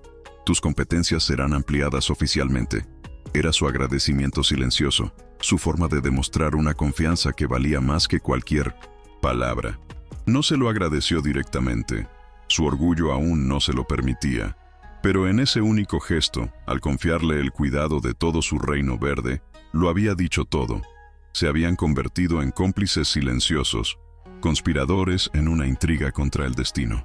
Tus competencias serán ampliadas oficialmente. Era su agradecimiento silencioso, su forma de demostrar una confianza que valía más que cualquier palabra. No se lo agradeció directamente. Su orgullo aún no se lo permitía. Pero en ese único gesto, al confiarle el cuidado de todo su reino verde, lo había dicho todo. Se habían convertido en cómplices silenciosos, conspiradores en una intriga contra el destino.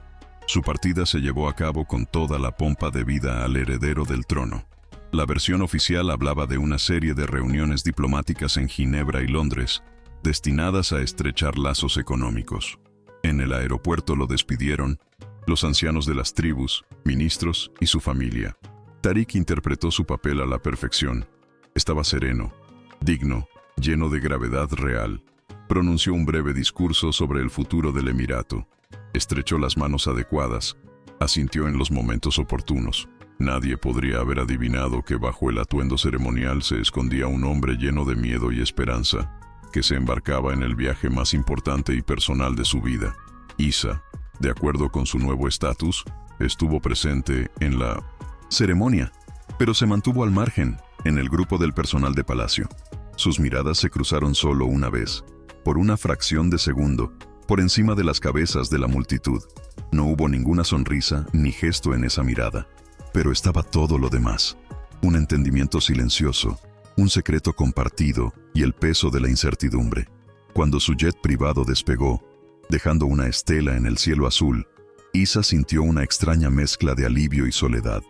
Su partida se llevó a cabo con toda la pompa debida al heredero del trono. La versión oficial hablaba de una serie de reuniones diplomáticas en Ginebra y Londres, destinadas a estrechar lazos económicos. En el aeropuerto lo despidieron los ancianos de las tribus, ministros y su familia. Tariq interpretó su papel a la perfección. Estaba sereno, digno, lleno de gravedad real. Pronunció un breve discurso sobre el futuro del emirato. Estrechó las manos adecuadas, asintió en los momentos oportunos. Nadie podría haber adivinado que bajo el atuendo ceremonial se escondía un hombre lleno de miedo y esperanza, que se embarcaba en el viaje más importante y personal de su vida. Isa, de acuerdo con su nuevo estatus, estuvo presente en la ceremonia, pero se mantuvo al margen, en el grupo del personal de palacio. Sus miradas se cruzaron solo una vez, por una fracción de segundo, por encima de las cabezas de la multitud. No hubo ninguna sonrisa ni gesto en esa mirada, pero estaba todo lo demás. Un entendimiento silencioso, un secreto compartido y el peso de la incertidumbre. Cuando su jet privado despegó, dejando una estela en el cielo azul, Isa sintió una extraña mezcla de alivio y soledad.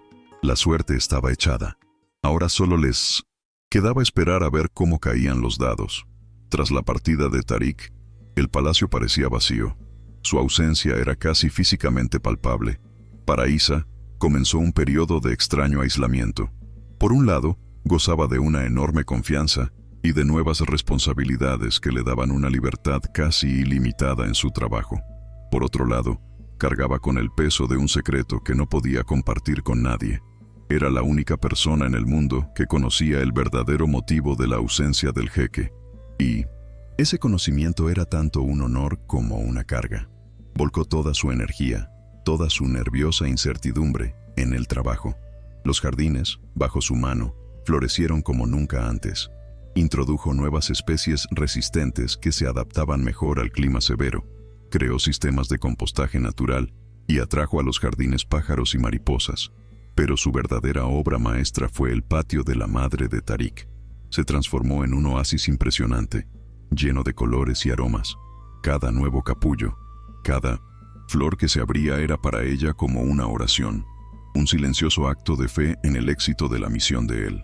La suerte estaba echada. Ahora solo les quedaba esperar a ver cómo caían los dados. Tras la partida de Tariq, el palacio parecía vacío. Su ausencia era casi físicamente palpable. Para Isa, comenzó un periodo de extraño aislamiento. Por un lado, gozaba de una enorme confianza y de nuevas responsabilidades que le daban una libertad casi ilimitada en su trabajo. Por otro lado, cargaba con el peso de un secreto que no podía compartir con nadie. Era la única persona en el mundo que conocía el verdadero motivo de la ausencia del jeque. Y ese conocimiento era tanto un honor como una carga. Volcó toda su energía, toda su nerviosa incertidumbre, en el trabajo. Los jardines, bajo su mano, florecieron como nunca antes. Introdujo nuevas especies resistentes que se adaptaban mejor al clima severo. Creó sistemas de compostaje natural y atrajo a los jardines pájaros y mariposas. Pero su verdadera obra maestra fue el patio de la madre de Tariq. Se transformó en un oasis impresionante, lleno de colores y aromas. Cada nuevo capullo, cada flor que se abría era para ella como una oración, un silencioso acto de fe en el éxito de la misión de él.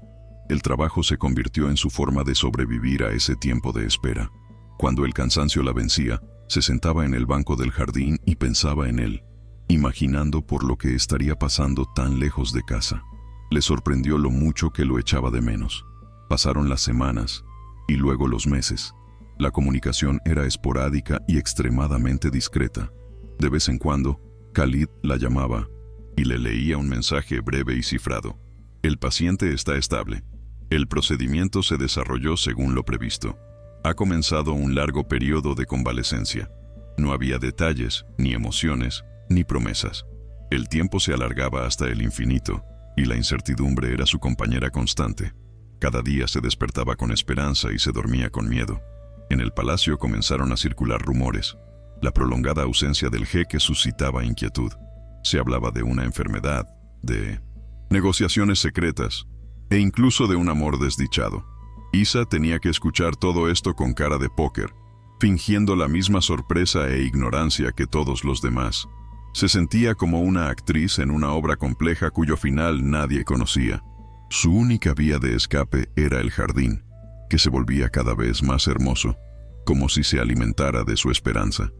El trabajo se convirtió en su forma de sobrevivir a ese tiempo de espera. Cuando el cansancio la vencía, se sentaba en el banco del jardín y pensaba en él, imaginando por lo que estaría pasando tan lejos de casa. Le sorprendió lo mucho que lo echaba de menos. Pasaron las semanas, y luego los meses. La comunicación era esporádica y extremadamente discreta. De vez en cuando, Khalid la llamaba y le leía un mensaje breve y cifrado. El paciente está estable. El procedimiento se desarrolló según lo previsto. Ha comenzado un largo periodo de convalecencia. No había detalles, ni emociones, ni promesas. El tiempo se alargaba hasta el infinito, y la incertidumbre era su compañera constante. Cada día se despertaba con esperanza y se dormía con miedo. En el palacio comenzaron a circular rumores. La prolongada ausencia del jeque suscitaba inquietud. Se hablaba de una enfermedad, de negociaciones secretas, e incluso de un amor desdichado. Isa tenía que escuchar todo esto con cara de póker, fingiendo la misma sorpresa e ignorancia que todos los demás. Se sentía como una actriz en una obra compleja cuyo final nadie conocía. Su única vía de escape era el jardín, que se volvía cada vez más hermoso, como si se alimentara de su esperanza.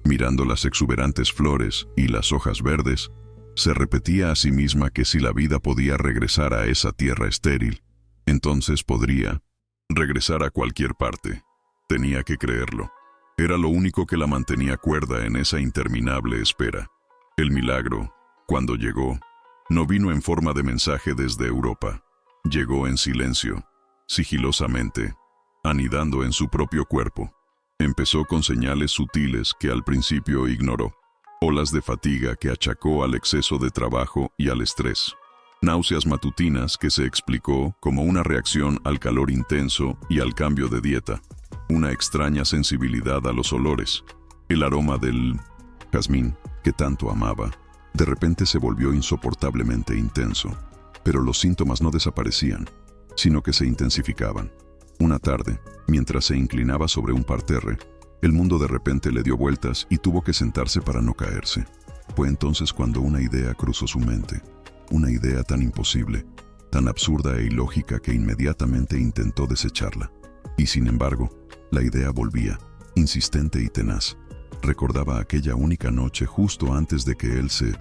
Mirando las exuberantes flores y las hojas verdes, se repetía a sí misma que si la vida podía regresar a esa tierra estéril, entonces podría regresar a cualquier parte. Tenía que creerlo. Era lo único que la mantenía cuerda en esa interminable espera. El milagro, cuando llegó, no vino en forma de mensaje desde Europa. Llegó en silencio, sigilosamente, anidando en su propio cuerpo. Empezó con señales sutiles que al principio ignoró. Olas de fatiga que achacó al exceso de trabajo y al estrés. Náuseas matutinas que se explicó como una reacción al calor intenso y al cambio de dieta. Una extraña sensibilidad a los olores. El aroma del jazmín, que tanto amaba, de repente se volvió insoportablemente intenso. Pero los síntomas no desaparecían, sino que se intensificaban. Una tarde, mientras se inclinaba sobre un parterre, el mundo de repente le dio vueltas y tuvo que sentarse para no caerse. Fue entonces cuando una idea cruzó su mente, una idea tan imposible, tan absurda e ilógica que inmediatamente intentó desecharla. Y sin embargo, la idea volvía, insistente y tenaz. Recordaba aquella única noche justo antes de que él se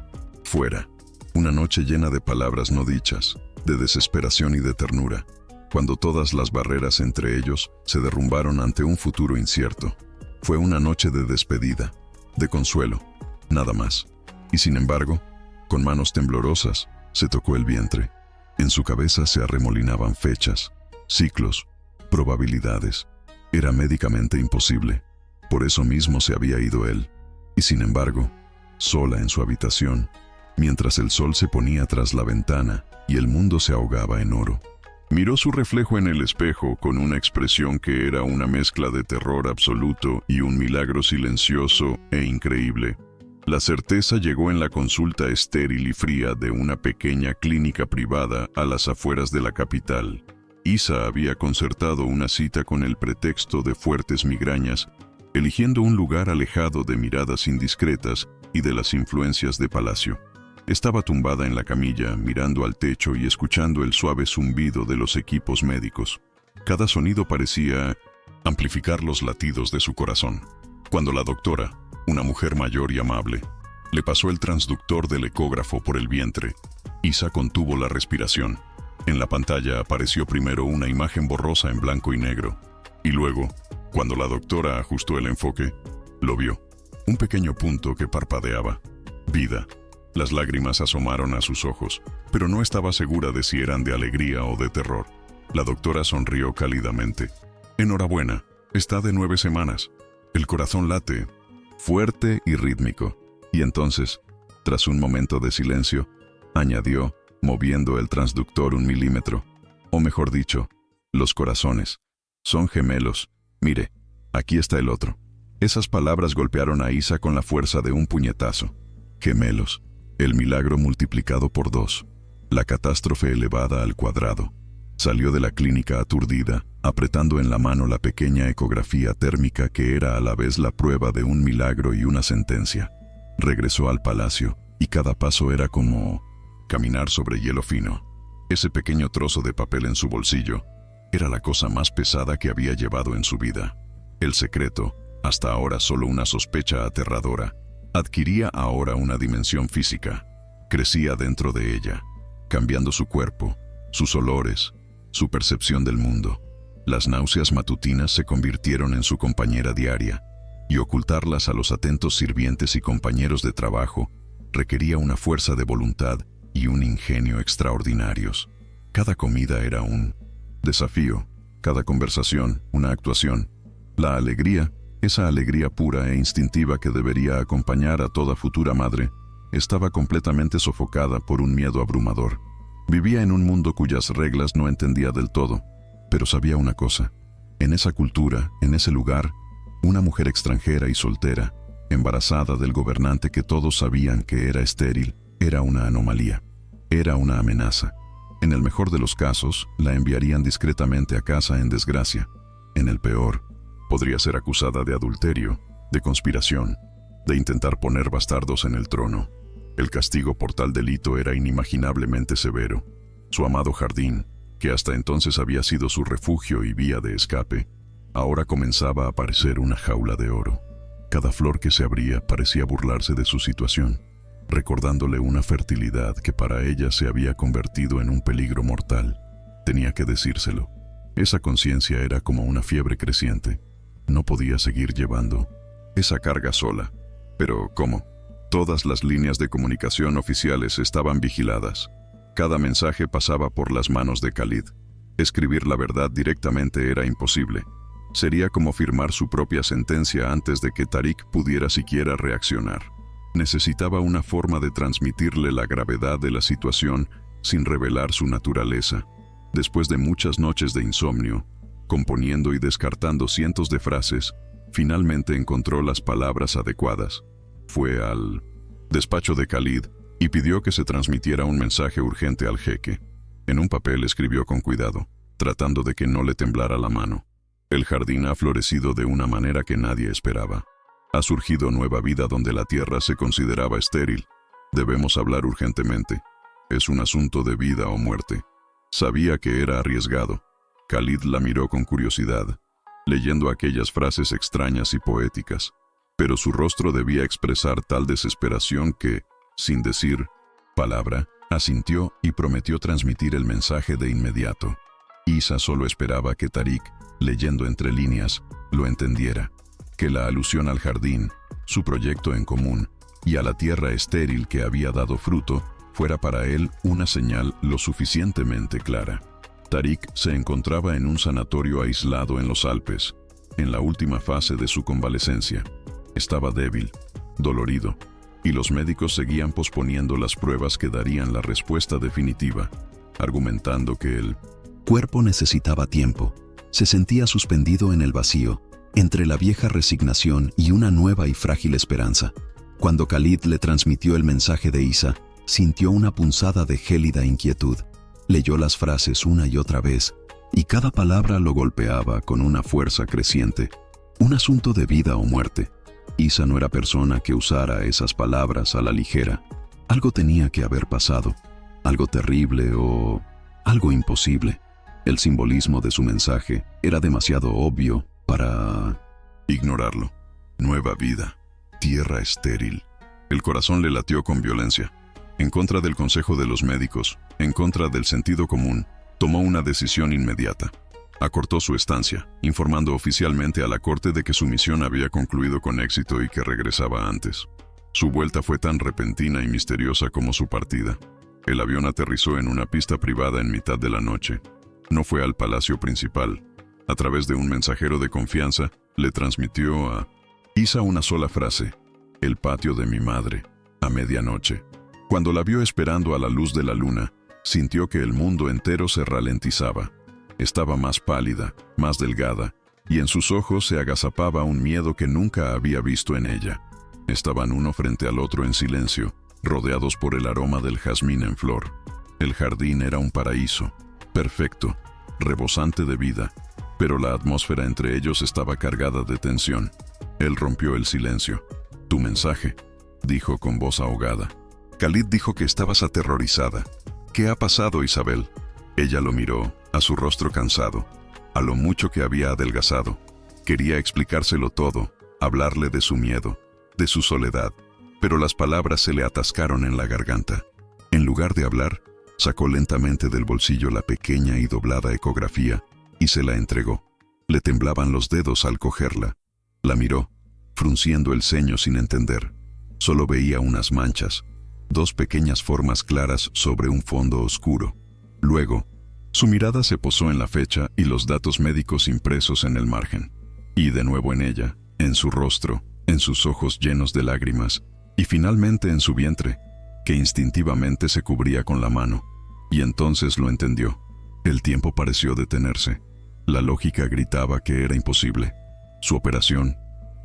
fuera. Una noche llena de palabras no dichas, de desesperación y de ternura, cuando todas las barreras entre ellos se derrumbaron ante un futuro incierto. Fue una noche de despedida, de consuelo, nada más. Y sin embargo, con manos temblorosas, se tocó el vientre. En su cabeza se arremolinaban fechas, ciclos, probabilidades. Era médicamente imposible. Por eso mismo se había ido él. Y sin embargo, sola en su habitación, mientras el sol se ponía tras la ventana y el mundo se ahogaba en oro, miró su reflejo en el espejo con una expresión que era una mezcla de terror absoluto y un milagro silencioso e increíble. La certeza llegó en la consulta estéril y fría de una pequeña clínica privada a las afueras de la capital. Isa había concertado una cita con el pretexto de fuertes migrañas, eligiendo un lugar alejado de miradas indiscretas y de las influencias de palacio. Estaba tumbada en la camilla, mirando al techo y escuchando el suave zumbido de los equipos médicos. Cada sonido parecía amplificar los latidos de su corazón. Cuando la doctora, una mujer mayor y amable, le pasó el transductor del ecógrafo por el vientre, Isa contuvo la respiración. En la pantalla apareció primero una imagen borrosa en blanco y negro, y luego, cuando la doctora ajustó el enfoque, lo vio. Un pequeño punto que parpadeaba. Vida. Las lágrimas asomaron a sus ojos, pero no estaba segura de si eran de alegría o de terror. La doctora sonrió cálidamente. Enhorabuena, está de 9 semanas. El corazón late, fuerte y rítmico. Y entonces, tras un momento de silencio, añadió, moviendo el transductor 1 milímetro. O mejor dicho, los corazones. Son gemelos. Mire, aquí está el otro. Esas palabras golpearon a Isa con la fuerza de un puñetazo. Gemelos. El milagro multiplicado por 2. La catástrofe elevada al cuadrado. Salió de la clínica aturdida, apretando en la mano la pequeña ecografía térmica que era a la vez la prueba de un milagro y una sentencia. Regresó al palacio, y cada paso era como caminar sobre hielo fino. Ese pequeño trozo de papel en su bolsillo era la cosa más pesada que había llevado en su vida. El secreto, hasta ahora solo una sospecha aterradora, adquiría ahora una dimensión física. Crecía dentro de ella, cambiando su cuerpo, sus olores, su percepción del mundo. Las náuseas matutinas se convirtieron en su compañera diaria, y ocultarlas a los atentos sirvientes y compañeros de trabajo requería una fuerza de voluntad y un ingenio extraordinarios. Cada comida era un desafío, cada conversación una actuación. La alegría, esa alegría pura e instintiva que debería acompañar a toda futura madre, estaba completamente sofocada por un miedo abrumador. Vivía en un mundo cuyas reglas no entendía del todo, pero sabía una cosa. En esa cultura, en ese lugar, una mujer extranjera y soltera, embarazada del gobernante que todos sabían que era estéril, era una anomalía, era una amenaza. En el mejor de los casos, la enviarían discretamente a casa en desgracia. En el peor, podría ser acusada de adulterio, de conspiración, de intentar poner bastardos en el trono. El castigo por tal delito era inimaginablemente severo. Su amado jardín, que hasta entonces había sido su refugio y vía de escape, ahora comenzaba a parecer una jaula de oro. Cada flor que se abría parecía burlarse de su situación, recordándole una fertilidad que para ella se había convertido en un peligro mortal. Tenía que decírselo. Esa conciencia era como una fiebre creciente. No podía seguir llevando esa carga sola. Pero, ¿cómo? Todas las líneas de comunicación oficiales estaban vigiladas. Cada mensaje pasaba por las manos de Khalid. Escribir la verdad directamente era imposible. Sería como firmar su propia sentencia antes de que Tariq pudiera siquiera reaccionar. Necesitaba una forma de transmitirle la gravedad de la situación sin revelar su naturaleza. Después de muchas noches de insomnio, componiendo y descartando cientos de frases, finalmente encontró las palabras adecuadas. Fue al despacho de Khalid y pidió que se transmitiera un mensaje urgente al jeque. En un papel escribió con cuidado, tratando de que no le temblara la mano. El jardín ha florecido de una manera que nadie esperaba. Ha surgido nueva vida donde la tierra se consideraba estéril. Debemos hablar urgentemente. Es un asunto de vida o muerte. Sabía que era arriesgado. Khalid la miró con curiosidad, leyendo aquellas frases extrañas y poéticas, pero su rostro debía expresar tal desesperación que, sin decir palabra, asintió y prometió transmitir el mensaje de inmediato. Isa solo esperaba que Tariq, leyendo entre líneas, lo entendiera, que la alusión al jardín, su proyecto en común, y a la tierra estéril que había dado fruto, fuera para él una señal lo suficientemente clara. Tariq se encontraba en un sanatorio aislado en los Alpes, en la última fase de su convalecencia. Estaba débil, dolorido, y los médicos seguían posponiendo las pruebas que darían la respuesta definitiva, argumentando que el cuerpo necesitaba tiempo. Se sentía suspendido en el vacío, entre la vieja resignación y una nueva y frágil esperanza. Cuando Khalid le transmitió el mensaje de Isa, sintió una punzada de gélida inquietud. Leyó las frases una y otra vez, y cada palabra lo golpeaba con una fuerza creciente. Un asunto de vida o muerte. Isa no era persona que usara esas palabras a la ligera. Algo tenía que haber pasado, algo terrible o algo imposible. El simbolismo de su mensaje era demasiado obvio para ignorarlo. Nueva vida, tierra estéril. El corazón le latió con violencia. En contra del consejo de los médicos, en contra del sentido común, tomó una decisión inmediata. Acortó su estancia, informando oficialmente a la corte de que su misión había concluido con éxito y que regresaba antes. Su vuelta fue tan repentina y misteriosa como su partida. El avión aterrizó en una pista privada en mitad de la noche. No fue al palacio principal. A través de un mensajero de confianza, le transmitió a Isa una sola frase: el patio de mi madre, a medianoche. Cuando la vio esperando a la luz de la luna, sintió que el mundo entero se ralentizaba. Estaba más pálida, más delgada, y en sus ojos se agazapaba un miedo que nunca había visto en ella. Estaban uno frente al otro en silencio, rodeados por el aroma del jazmín en flor. El jardín era un paraíso, perfecto, rebosante de vida, pero la atmósfera entre ellos estaba cargada de tensión. Él rompió el silencio. «Tu mensaje», dijo con voz ahogada. Khalid dijo que estabas aterrorizada. «¿Qué ha pasado, Isabel?» Ella lo miró, a su rostro cansado, a lo mucho que había adelgazado. Quería explicárselo todo, hablarle de su miedo, de su soledad, pero las palabras se le atascaron en la garganta. En lugar de hablar, sacó lentamente del bolsillo la pequeña y doblada ecografía y se la entregó. Le temblaban los dedos al cogerla. La miró, frunciendo el ceño sin entender. Solo veía unas manchas, dos pequeñas formas claras sobre un fondo oscuro. Luego, su mirada se posó en la fecha y los datos médicos impresos en el margen. Y de nuevo en ella, en su rostro, en sus ojos llenos de lágrimas, y finalmente en su vientre, que instintivamente se cubría con la mano. Y entonces lo entendió. El tiempo pareció detenerse. La lógica gritaba que era imposible. Su operación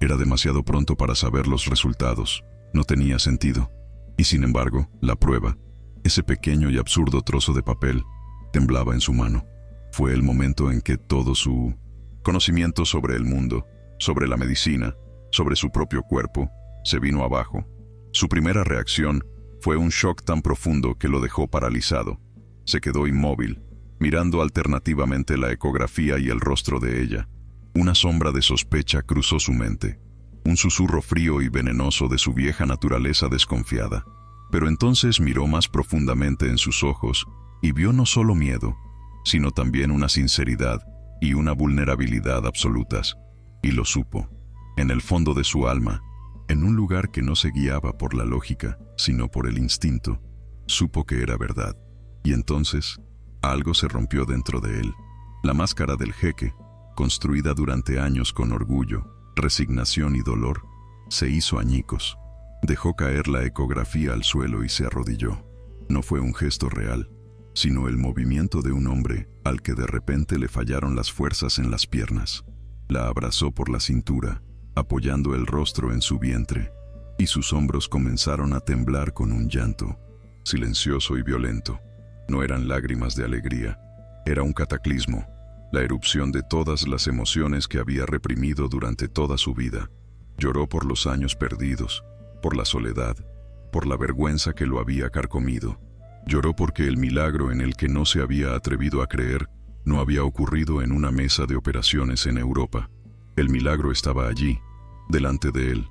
era demasiado pronto para saber los resultados. No tenía sentido. Y sin embargo, la prueba, ese pequeño y absurdo trozo de papel, temblaba en su mano. Fue el momento en que todo su conocimiento sobre el mundo, sobre la medicina, sobre su propio cuerpo, se vino abajo. Su primera reacción fue un shock tan profundo que lo dejó paralizado. Se quedó inmóvil, mirando alternativamente la ecografía y el rostro de ella. Una sombra de sospecha cruzó su mente, un susurro frío y venenoso de su vieja naturaleza desconfiada. Pero entonces miró más profundamente en sus ojos y vio no solo miedo, sino también una sinceridad y una vulnerabilidad absolutas. Y lo supo, en el fondo de su alma, en un lugar que no se guiaba por la lógica, sino por el instinto. Supo que era verdad. Y entonces, algo se rompió dentro de él. La máscara del jeque, construida durante años con orgullo, resignación y dolor, se hizo añicos. Dejó caer la ecografía al suelo y se arrodilló. No fue un gesto real, sino el movimiento de un hombre al que de repente le fallaron las fuerzas en las piernas. La abrazó por la cintura, apoyando el rostro en su vientre, y sus hombros comenzaron a temblar con un llanto, silencioso y violento. No eran lágrimas de alegría, era un cataclismo, la erupción de todas las emociones que había reprimido durante toda su vida. Lloró por los años perdidos, por la soledad, por la vergüenza que lo había carcomido. Lloró porque el milagro en el que no se había atrevido a creer no había ocurrido en una mesa de operaciones en Europa. El milagro estaba allí, delante de él,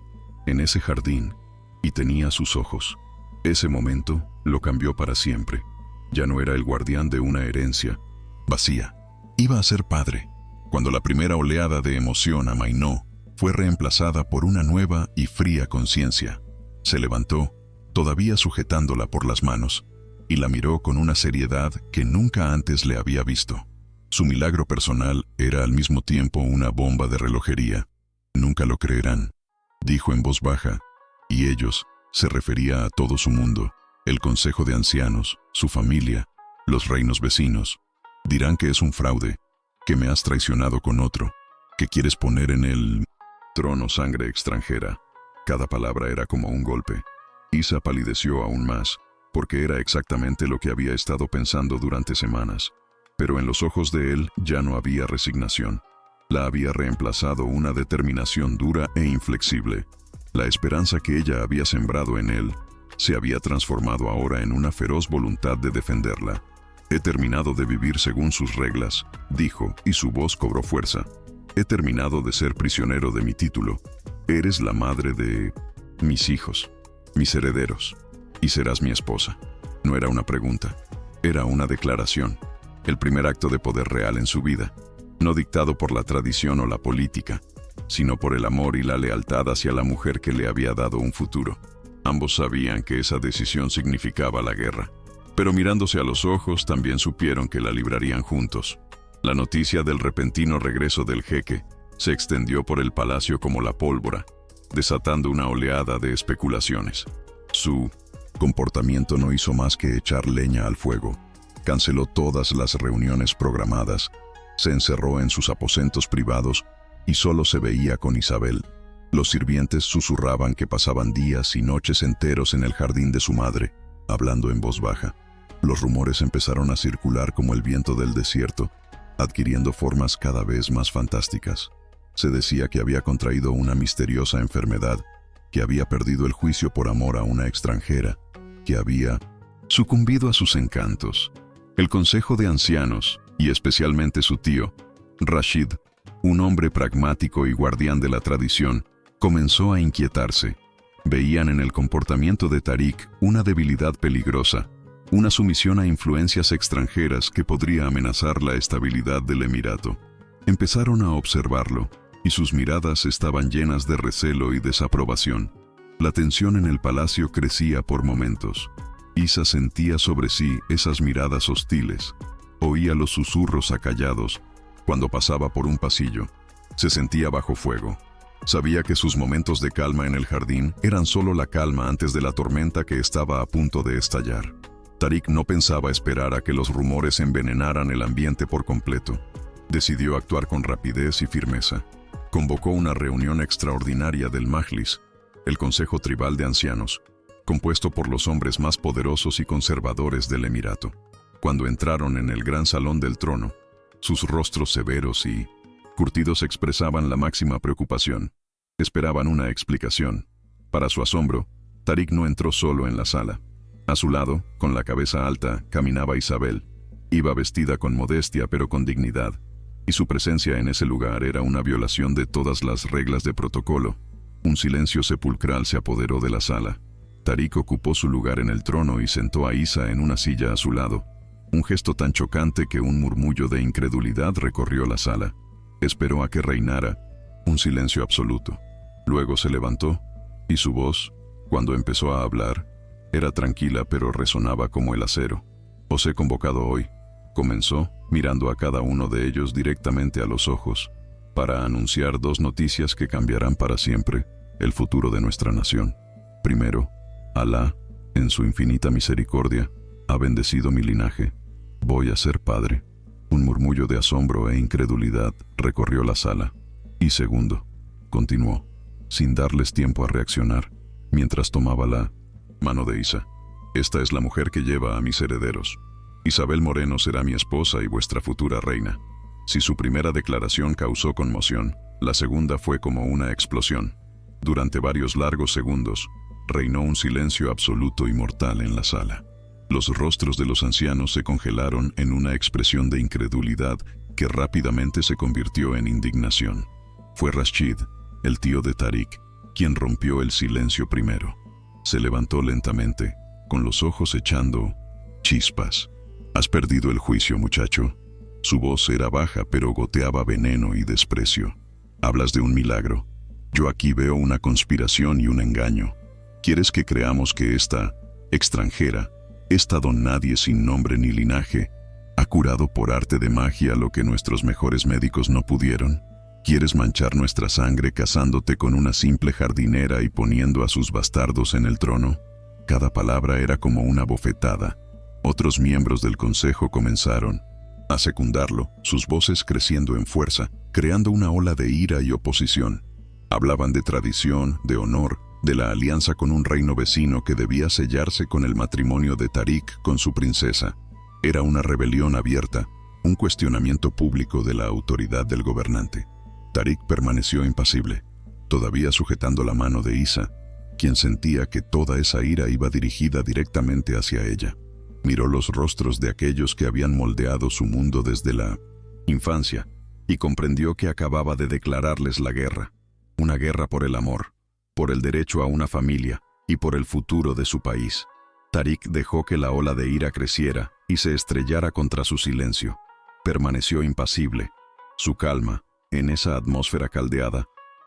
en ese jardín, y tenía sus ojos. Ese momento lo cambió para siempre. Ya no era el guardián de una herencia vacía. Iba a ser padre. Cuando la primera oleada de emoción amainó, fue reemplazada por una nueva y fría conciencia. Se levantó, todavía sujetándola por las manos, y la miró con una seriedad que nunca antes le había visto. Su milagro personal era al mismo tiempo una bomba de relojería. Nunca lo creerán, dijo en voz baja, y ellos, se refería a todo su mundo, el consejo de ancianos, su familia, los reinos vecinos. Dirán que es un fraude, que me has traicionado con otro, que quieres poner en el trono sangre extranjera. Cada palabra era como un golpe. Isa palideció aún más, porque era exactamente lo que había estado pensando durante semanas. Pero en los ojos de él ya no había resignación. La había reemplazado una determinación dura e inflexible. La esperanza que ella había sembrado en él se había transformado ahora en una feroz voluntad de defenderla. He terminado de vivir según sus reglas, dijo, y su voz cobró fuerza. He terminado de ser prisionero de mi título. Eres la madre de mis hijos, mis herederos, y serás mi esposa. No era una pregunta, era una declaración. El primer acto de poder real en su vida, no dictado por la tradición o la política, sino por el amor y la lealtad hacia la mujer que le había dado un futuro. Ambos sabían que esa decisión significaba la guerra, pero mirándose a los ojos también supieron que la librarían juntos. La noticia del repentino regreso del jeque se extendió por el palacio como la pólvora, desatando una oleada de especulaciones. Su comportamiento no hizo más que echar leña al fuego. Canceló todas las reuniones programadas, se encerró en sus aposentos privados y solo se veía con Isabel. Los sirvientes susurraban que pasaban días y noches enteros en el jardín de su madre, hablando en voz baja. Los rumores empezaron a circular como el viento del desierto, adquiriendo formas cada vez más fantásticas. Se decía que había contraído una misteriosa enfermedad, que había perdido el juicio por amor a una extranjera, que había sucumbido a sus encantos. El consejo de ancianos, y especialmente su tío, Rashid, un hombre pragmático y guardián de la tradición, comenzó a inquietarse. Veían en el comportamiento de Tariq una debilidad peligrosa, una sumisión a influencias extranjeras que podría amenazar la estabilidad del emirato. Empezaron a observarlo, y sus miradas estaban llenas de recelo y desaprobación. La tensión en el palacio crecía por momentos. Isa sentía sobre sí esas miradas hostiles. Oía los susurros acallados cuando pasaba por un pasillo. Se sentía bajo fuego. Sabía que sus momentos de calma en el jardín eran solo la calma antes de la tormenta que estaba a punto de estallar. Tariq no pensaba esperar a que los rumores envenenaran el ambiente por completo. Decidió actuar con rapidez y firmeza. Convocó una reunión extraordinaria del Majlis, el Consejo Tribal de Ancianos, compuesto por los hombres más poderosos y conservadores del Emirato. Cuando entraron en el gran salón del trono, sus rostros severos y curtidos expresaban la máxima preocupación. Esperaban una explicación. Para su asombro, Tariq no entró solo en la sala. A su lado, con la cabeza alta, caminaba Isabel. Iba vestida con modestia pero con dignidad, y su presencia en ese lugar era una violación de todas las reglas de protocolo. Un silencio sepulcral se apoderó de la sala. Tariq ocupó su lugar en el trono y sentó a Isa en una silla a su lado. Un gesto tan chocante que un murmullo de incredulidad recorrió la sala. Esperó a que reinara un silencio absoluto. Luego se levantó, y su voz, cuando empezó a hablar, era tranquila pero resonaba como el acero. «Os he convocado hoy», comenzó, mirando a cada uno de ellos directamente a los ojos, «para anunciar dos noticias que cambiarán para siempre el futuro de nuestra nación. Primero, Alá, en su infinita misericordia, ha bendecido mi linaje. Voy a ser padre». Un murmullo de asombro e incredulidad recorrió la sala. «Y segundo», continuó, sin darles tiempo a reaccionar, mientras tomaba la mano de Isa, «esta es la mujer que lleva a mis herederos. Isabel Moreno será mi esposa y vuestra futura reina». Si su primera declaración causó conmoción, la segunda fue como una explosión. Durante varios largos segundos, reinó un silencio absoluto y mortal en la sala. Los rostros de los ancianos se congelaron en una expresión de incredulidad que rápidamente se convirtió en indignación. Fue Rashid, el tío de Tariq, quien rompió el silencio primero. Se levantó lentamente, con los ojos echando chispas. «Has perdido el juicio, muchacho». Su voz era baja, pero goteaba veneno y desprecio. «Hablas de un milagro. Yo aquí veo una conspiración y un engaño. ¿Quieres que creamos que esta extranjera, esta don nadie sin nombre ni linaje, ha curado por arte de magia lo que nuestros mejores médicos no pudieron? ¿Quieres manchar nuestra sangre casándote con una simple jardinera y poniendo a sus bastardos en el trono?» Cada palabra era como una bofetada. Otros miembros del consejo comenzaron a secundarlo, sus voces creciendo en fuerza, creando una ola de ira y oposición. Hablaban de tradición, de honor, de la alianza con un reino vecino que debía sellarse con el matrimonio de Tariq con su princesa. Era una rebelión abierta, un cuestionamiento público de la autoridad del gobernante. Tariq permaneció impasible, todavía sujetando la mano de Isa, quien sentía que toda esa ira iba dirigida directamente hacia ella. Miró los rostros de aquellos que habían moldeado su mundo desde la infancia y comprendió que acababa de declararles la guerra. Una guerra por el amor, por el derecho a una familia y por el futuro de su país. Tariq dejó que la ola de ira creciera y se estrellara contra su silencio. Permaneció impasible. Su calma, en esa atmósfera caldeada,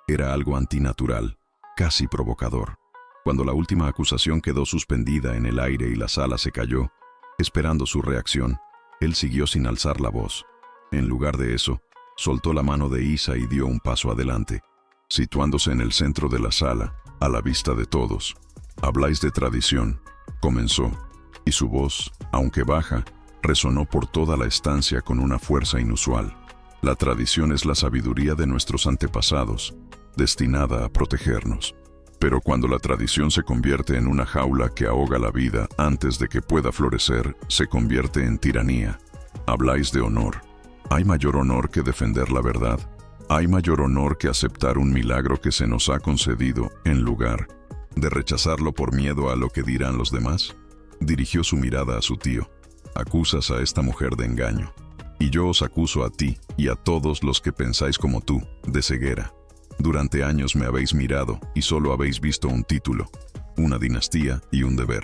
era algo antinatural, casi provocador. Cuando la última acusación quedó suspendida en el aire y la sala se cayó, esperando su reacción, él siguió sin alzar la voz. En lugar de eso, soltó la mano de Isa y dio un paso adelante, situándose en el centro de la sala, a la vista de todos. «Habláis de tradición», comenzó, y su voz, aunque baja, resonó por toda la estancia con una fuerza inusual. «La tradición es la sabiduría de nuestros antepasados, destinada a protegernos. Pero cuando la tradición se convierte en una jaula que ahoga la vida antes de que pueda florecer, se convierte en tiranía. Habláis de honor. ¿Hay mayor honor que defender la verdad? ¿Hay mayor honor que aceptar un milagro que se nos ha concedido en lugar de rechazarlo por miedo a lo que dirán los demás?» Dirigió su mirada a su tío. «Acusas a esta mujer de engaño. Y yo os acuso a ti y a todos los que pensáis como tú, de ceguera. Durante años me habéis mirado y solo habéis visto un título, una dinastía y un deber.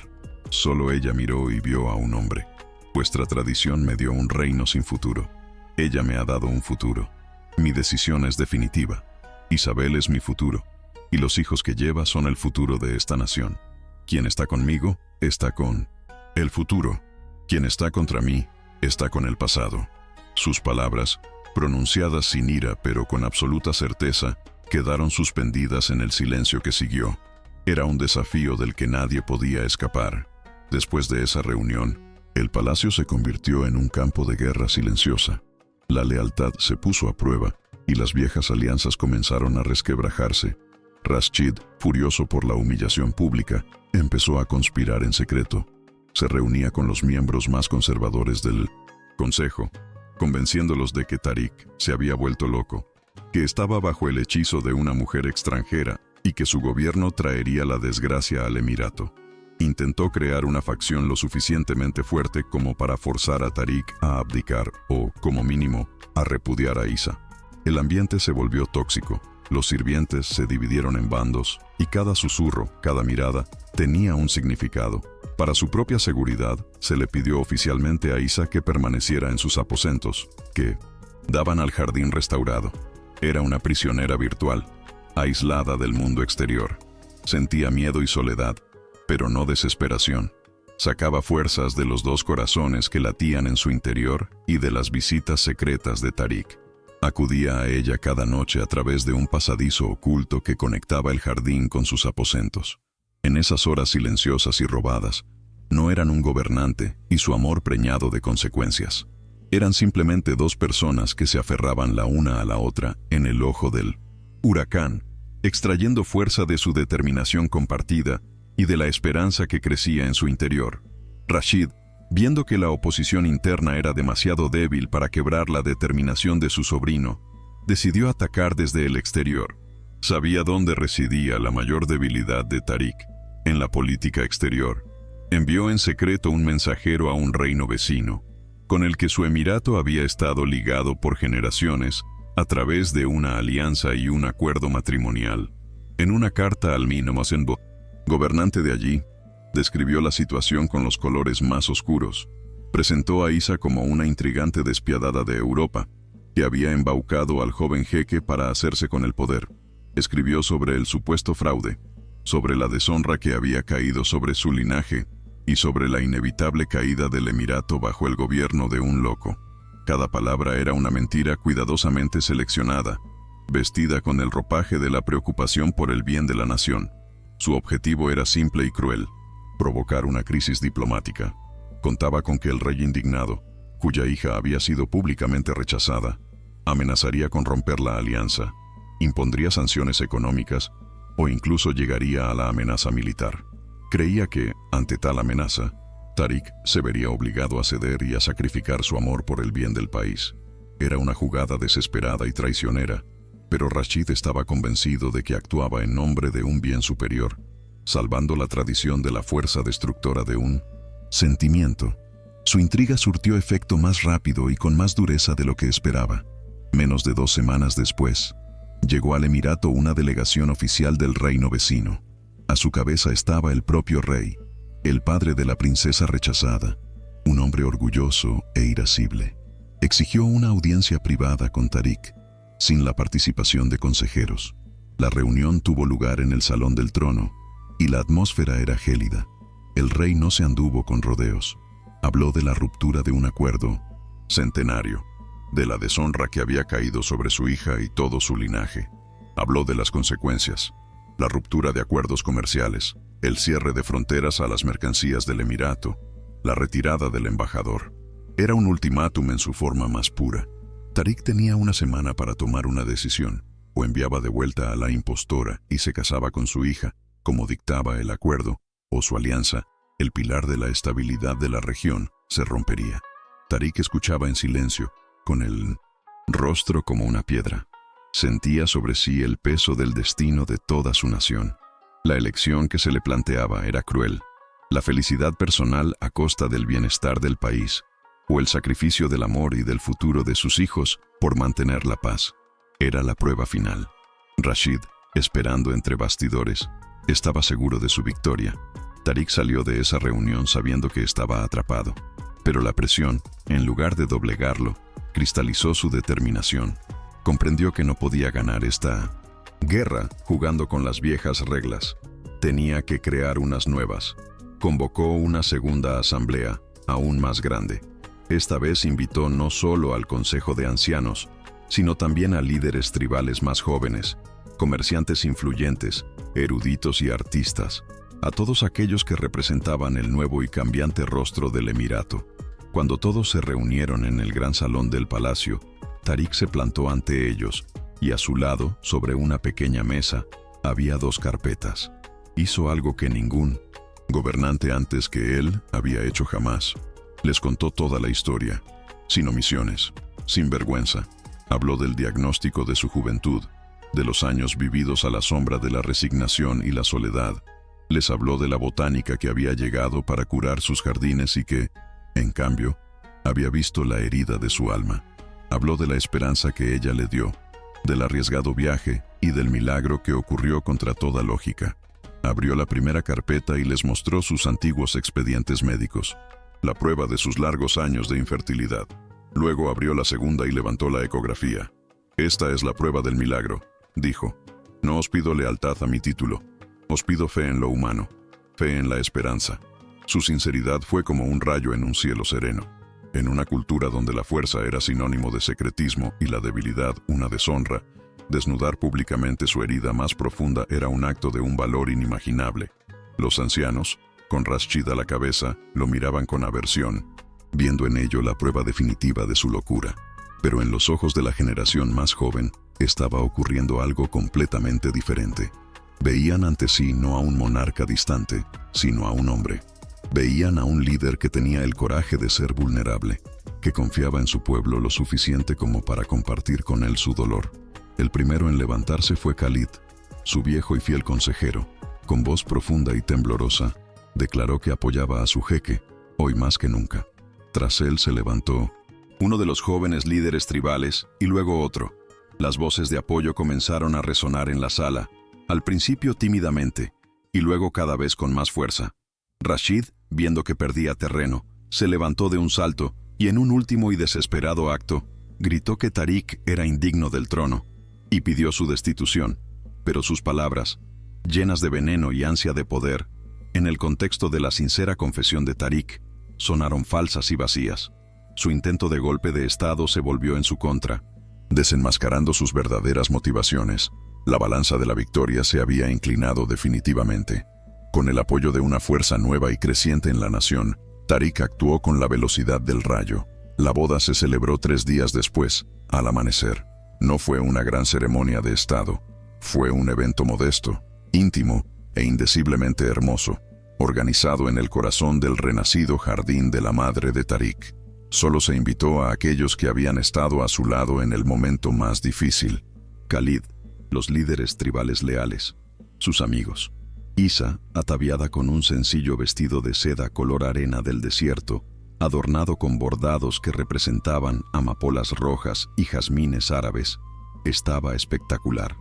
Solo ella miró y vio a un hombre. Vuestra tradición me dio un reino sin futuro. Ella me ha dado un futuro. Mi decisión es definitiva. Isabel es mi futuro, y los hijos que lleva son el futuro de esta nación. Quien está conmigo, está con el futuro. Quien está contra mí, está con el pasado». Sus palabras, pronunciadas sin ira pero con absoluta certeza, quedaron suspendidas en el silencio que siguió. Era un desafío del que nadie podía escapar. Después de esa reunión, el palacio se convirtió en un campo de guerra silenciosa. La lealtad se puso a prueba y las viejas alianzas comenzaron a resquebrajarse. Rashid, furioso por la humillación pública, empezó a conspirar en secreto. Se reunía con los miembros más conservadores del consejo, convenciéndolos de que Tariq se había vuelto loco, que estaba bajo el hechizo de una mujer extranjera y que su gobierno traería la desgracia al emirato. Intentó crear una facción lo suficientemente fuerte como para forzar a Tariq a abdicar o, como mínimo, a repudiar a Isa. El ambiente se volvió tóxico, los sirvientes se dividieron en bandos y cada susurro, cada mirada, tenía un significado. Para su propia seguridad, se le pidió oficialmente a Isa que permaneciera en sus aposentos, que daban al jardín restaurado. Era una prisionera virtual, aislada del mundo exterior. Sentía miedo y soledad, pero no desesperación. Sacaba fuerzas de los dos corazones que latían en su interior y de las visitas secretas de Tariq. Acudía a ella cada noche a través de un pasadizo oculto que conectaba el jardín con sus aposentos. En esas horas silenciosas y robadas, no eran un gobernante y su amor preñado de consecuencias. Eran simplemente dos personas que se aferraban la una a la otra en el ojo del huracán, extrayendo fuerza de su determinación compartida y de la esperanza que crecía en su interior. Rashid, viendo que la oposición interna era demasiado débil para quebrar la determinación de su sobrino, decidió atacar desde el exterior. Sabía dónde residía la mayor debilidad de Tariq, en la política exterior. Envió en secreto un mensajero a un reino vecino, con el que su emirato había estado ligado por generaciones a través de una alianza y un acuerdo matrimonial. En una carta al Minomasenbo, gobernante de allí, describió la situación con los colores más oscuros. Presentó a Isa como una intrigante despiadada de Europa, que había embaucado al joven jeque para hacerse con el poder. Escribió sobre el supuesto fraude, sobre la deshonra que había caído sobre su linaje y sobre la inevitable caída del emirato bajo el gobierno de un loco. Cada palabra era una mentira cuidadosamente seleccionada, vestida con el ropaje de la preocupación por el bien de la nación. Su objetivo era simple y cruel: provocar una crisis diplomática. Contaba con que el rey indignado, cuya hija había sido públicamente rechazada, amenazaría con romper la alianza, impondría sanciones económicas o incluso llegaría a la amenaza militar. Creía que, ante tal amenaza, Tariq se vería obligado a ceder y a sacrificar su amor por el bien del país. Era una jugada desesperada y traicionera, pero Rashid estaba convencido de que actuaba en nombre de un bien superior, salvando la tradición de la fuerza destructora de un sentimiento. Su intriga surtió efecto más rápido y con más dureza de lo que esperaba. Menos de 2 semanas después, llegó al emirato una delegación oficial del reino vecino. A su cabeza estaba el propio rey, el padre de la princesa rechazada, un hombre orgulloso e irascible. Exigió una audiencia privada con Tariq, sin la participación de consejeros. La reunión tuvo lugar en el salón del trono, y la atmósfera era gélida. El rey no se anduvo con rodeos. Habló de la ruptura de un acuerdo centenario, de la deshonra que había caído sobre su hija y todo su linaje. Habló de las consecuencias: la ruptura de acuerdos comerciales, el cierre de fronteras a las mercancías del emirato, la retirada del embajador. Era un ultimátum en su forma más pura. Tariq tenía una semana para tomar una decisión: o enviaba de vuelta a la impostora y se casaba con su hija, como dictaba el acuerdo, o su alianza, el pilar de la estabilidad de la región, se rompería. Tariq escuchaba en silencio, con el rostro como una piedra. Sentía sobre sí el peso del destino de toda su nación. La elección que se le planteaba era cruel: la felicidad personal a costa del bienestar del país, o el sacrificio del amor y del futuro de sus hijos por mantener la paz. Era la prueba final. Rashid, esperando entre bastidores, estaba seguro de su victoria. Tariq salió de esa reunión sabiendo que estaba atrapado, pero la presión, en lugar de doblegarlo, cristalizó su determinación. Comprendió que no podía ganar esta guerra jugando con las viejas reglas. Tenía que crear unas nuevas. Convocó una segunda asamblea, aún más grande. Esta vez invitó no solo al Consejo de Ancianos, sino también a líderes tribales más jóvenes, comerciantes influyentes, eruditos y artistas, a todos aquellos que representaban el nuevo y cambiante rostro del emirato. Cuando todos se reunieron en el gran salón del palacio, Tariq se plantó ante ellos, y a su lado, sobre una pequeña mesa, había 2 carpetas. Hizo algo que ningún gobernante antes que él había hecho jamás. Les contó toda la historia, sin omisiones, sin vergüenza. Habló del diagnóstico de su juventud, de los años vividos a la sombra de la resignación y la soledad. Les habló de la botánica que había llegado para curar sus jardines y que, en cambio, había visto la herida de su alma. Habló de la esperanza que ella le dio, del arriesgado viaje y del milagro que ocurrió contra toda lógica. Abrió la primera carpeta y les mostró sus antiguos expedientes médicos, la prueba de sus largos años de infertilidad. Luego abrió la segunda y levantó la ecografía. «Esta es la prueba del milagro», dijo. «No os pido lealtad a mi título. Os pido fe en lo humano, fe en la esperanza». Su sinceridad fue como un rayo en un cielo sereno. En una cultura donde la fuerza era sinónimo de secretismo y la debilidad una deshonra, desnudar públicamente su herida más profunda era un acto de un valor inimaginable. Los ancianos, con Rashid a la cabeza, lo miraban con aversión, viendo en ello la prueba definitiva de su locura. Pero en los ojos de la generación más joven estaba ocurriendo algo completamente diferente. Veían ante sí no a un monarca distante, sino a un hombre. Veían a un líder que tenía el coraje de ser vulnerable, que confiaba en su pueblo lo suficiente como para compartir con él su dolor. El primero en levantarse fue Khalid, su viejo y fiel consejero, con voz profunda y temblorosa, declaró que apoyaba a su jeque, hoy más que nunca. Tras él se levantó uno de los jóvenes líderes tribales y luego otro. Las voces de apoyo comenzaron a resonar en la sala, al principio tímidamente, y luego cada vez con más fuerza. Rashid, viendo que perdía terreno, se levantó de un salto y en un último y desesperado acto, gritó que Tariq era indigno del trono y pidió su destitución, pero sus palabras, llenas de veneno y ansia de poder, en el contexto de la sincera confesión de Tariq, sonaron falsas y vacías. Su intento de golpe de Estado se volvió en su contra. Desenmascarando sus verdaderas motivaciones, la balanza de la victoria se había inclinado definitivamente. Con el apoyo de una fuerza nueva y creciente en la nación, Tariq actuó con la velocidad del rayo. La boda se celebró 3 días después, al amanecer. No fue una gran ceremonia de Estado. Fue un evento modesto, íntimo e indeciblemente hermoso, organizado en el corazón del renacido jardín de la madre de Tariq. Solo se invitó a aquellos que habían estado a su lado en el momento más difícil. Khalid, los líderes tribales leales, sus amigos. Isa, ataviada con un sencillo vestido de seda color arena del desierto, adornado con bordados que representaban amapolas rojas y jazmines árabes, estaba espectacular.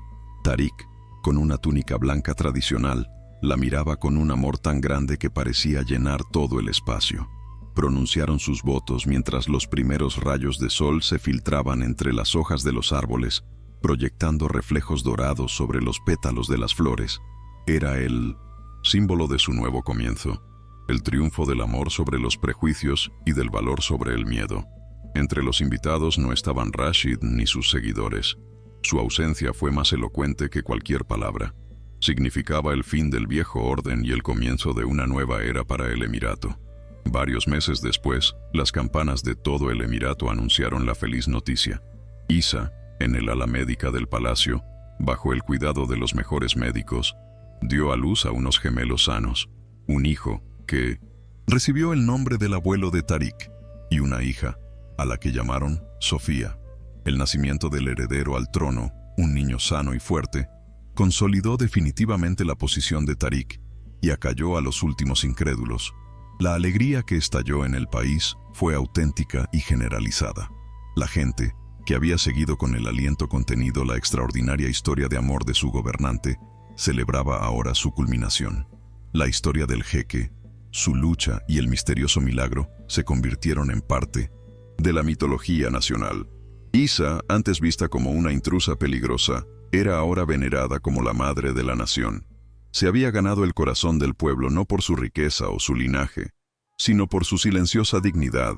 Tariq, con una túnica blanca tradicional, la miraba con un amor tan grande que parecía llenar todo el espacio. Pronunciaron sus votos mientras los primeros rayos de sol se filtraban entre las hojas de los árboles, proyectando reflejos dorados sobre los pétalos de las flores. Era el símbolo de su nuevo comienzo, el triunfo del amor sobre los prejuicios y del valor sobre el miedo. Entre los invitados no estaban Rashid ni sus seguidores. Su ausencia fue más elocuente que cualquier palabra. Significaba el fin del viejo orden y el comienzo de una nueva era para el Emirato. Varios meses después, las campanas de todo el Emirato anunciaron la feliz noticia. Isa, en el ala médica del palacio, bajo el cuidado de los mejores médicos, dio a luz a unos gemelos sanos, un hijo que recibió el nombre del abuelo de Tariq y una hija, a la que llamaron Sofía. El nacimiento del heredero al trono, un niño sano y fuerte, consolidó definitivamente la posición de Tariq y acalló a los últimos incrédulos. La alegría que estalló en el país fue auténtica y generalizada. La gente, que había seguido con el aliento contenido la extraordinaria historia de amor de su gobernante, celebraba ahora su culminación. La historia del jeque, su lucha y el misterioso milagro se convirtieron en parte de la mitología nacional. Isa, antes vista como una intrusa peligrosa, era ahora venerada como la madre de la nación. Se había ganado el corazón del pueblo no por su riqueza o su linaje, sino por su silenciosa dignidad,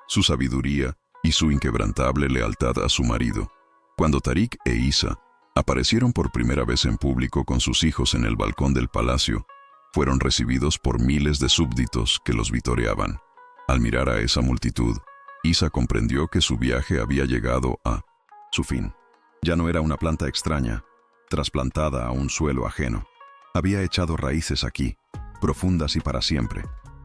su sabiduría y su inquebrantable lealtad a su marido. Cuando Tariq e Isa aparecieron por primera vez en público con sus hijos en el balcón del palacio, fueron recibidos por miles de súbditos que los vitoreaban. Al mirar a esa multitud, Isa comprendió que su viaje había llegado a su fin. Ya no era una planta extraña, trasplantada a un suelo ajeno. Había echado raíces aquí, profundas y para siempre.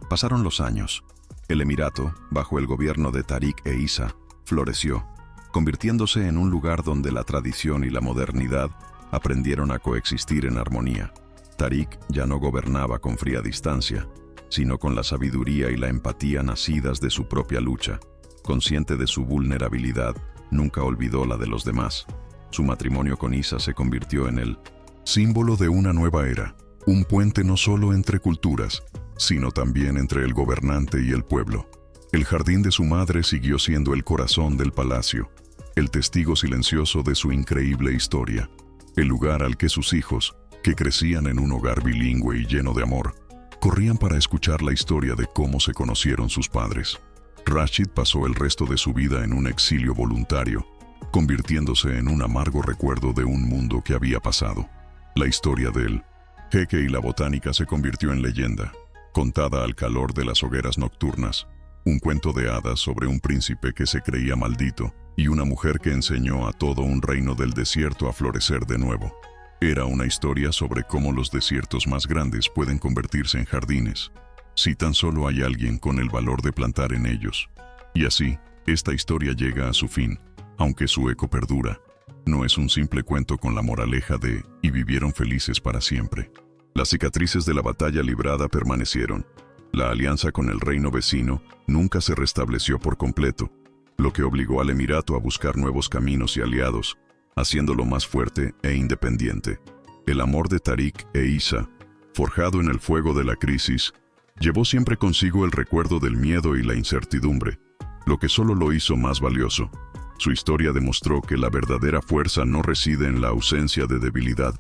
Pasaron los años. El Emirato, bajo el gobierno de Tariq e Isa, floreció, convirtiéndose en un lugar donde la tradición y la modernidad aprendieron a coexistir en armonía. Tariq ya no gobernaba con fría distancia, sino con la sabiduría y la empatía nacidas de su propia lucha. Consciente de su vulnerabilidad, nunca olvidó la de los demás. Su matrimonio con Isa se convirtió en el símbolo de una nueva era, un puente no solo entre culturas, sino también entre el gobernante y el pueblo. El jardín de su madre siguió siendo el corazón del palacio, el testigo silencioso de su increíble historia, el lugar al que sus hijos, que crecían en un hogar bilingüe y lleno de amor, corrían para escuchar la historia de cómo se conocieron sus padres. Rashid pasó el resto de su vida en un exilio voluntario, convirtiéndose en un amargo recuerdo de un mundo que había pasado. La historia del jeque y la botánica se convirtió en leyenda, contada al calor de las hogueras nocturnas, un cuento de hadas sobre un príncipe que se creía maldito y una mujer que enseñó a todo un reino del desierto a florecer de nuevo. Era una historia sobre cómo los desiertos más grandes pueden convertirse en jardines, si tan solo hay alguien con el valor de plantar en ellos. Y así, esta historia llega a su fin, aunque su eco perdura. No es un simple cuento con la moraleja de "y vivieron felices para siempre". Las cicatrices de la batalla librada permanecieron. La alianza con el reino vecino nunca se restableció por completo, lo que obligó al emirato a buscar nuevos caminos y aliados, haciéndolo más fuerte e independiente. El amor de Tariq e Isa, forjado en el fuego de la crisis, llevó siempre consigo el recuerdo del miedo y la incertidumbre, lo que solo lo hizo más valioso. Su historia demostró que la verdadera fuerza no reside en la ausencia de debilidad,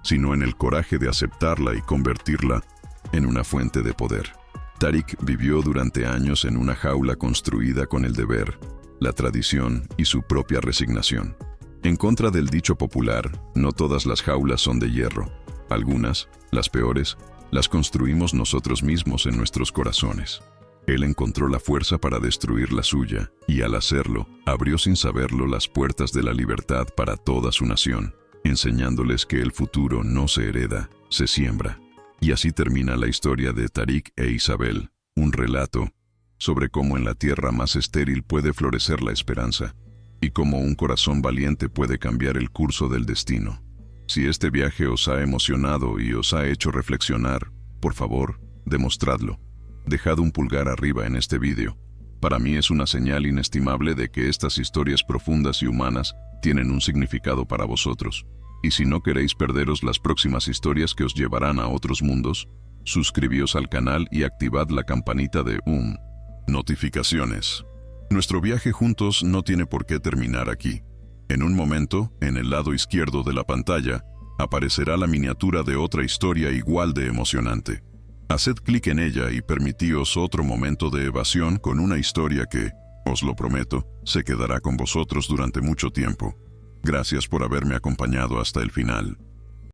sino en el coraje de aceptarla y convertirla en una fuente de poder. Tariq vivió durante años en una jaula construida con el deber, la tradición y su propia resignación. En contra del dicho popular, no todas las jaulas son de hierro. Algunas, las peores, las construimos nosotros mismos en nuestros corazones. Él encontró la fuerza para destruir la suya, y al hacerlo, abrió sin saberlo las puertas de la libertad para toda su nación, enseñándoles que el futuro no se hereda, se siembra. Y así termina la historia de Tariq e Isabel, un relato sobre cómo en la tierra más estéril puede florecer la esperanza, y cómo un corazón valiente puede cambiar el curso del destino. Si este viaje os ha emocionado y os ha hecho reflexionar, por favor, demostradlo. Dejad un pulgar arriba en este vídeo. Para mí es una señal inestimable de que estas historias profundas y humanas tienen un significado para vosotros. Y si no queréis perderos las próximas historias que os llevarán a otros mundos, suscribíos al canal y activad la campanita de notificaciones. Nuestro viaje juntos no tiene por qué terminar aquí. En un momento, en el lado izquierdo de la pantalla, aparecerá la miniatura de otra historia igual de emocionante. Haced clic en ella y permitíos otro momento de evasión con una historia que, os lo prometo, se quedará con vosotros durante mucho tiempo. Gracias por haberme acompañado hasta el final.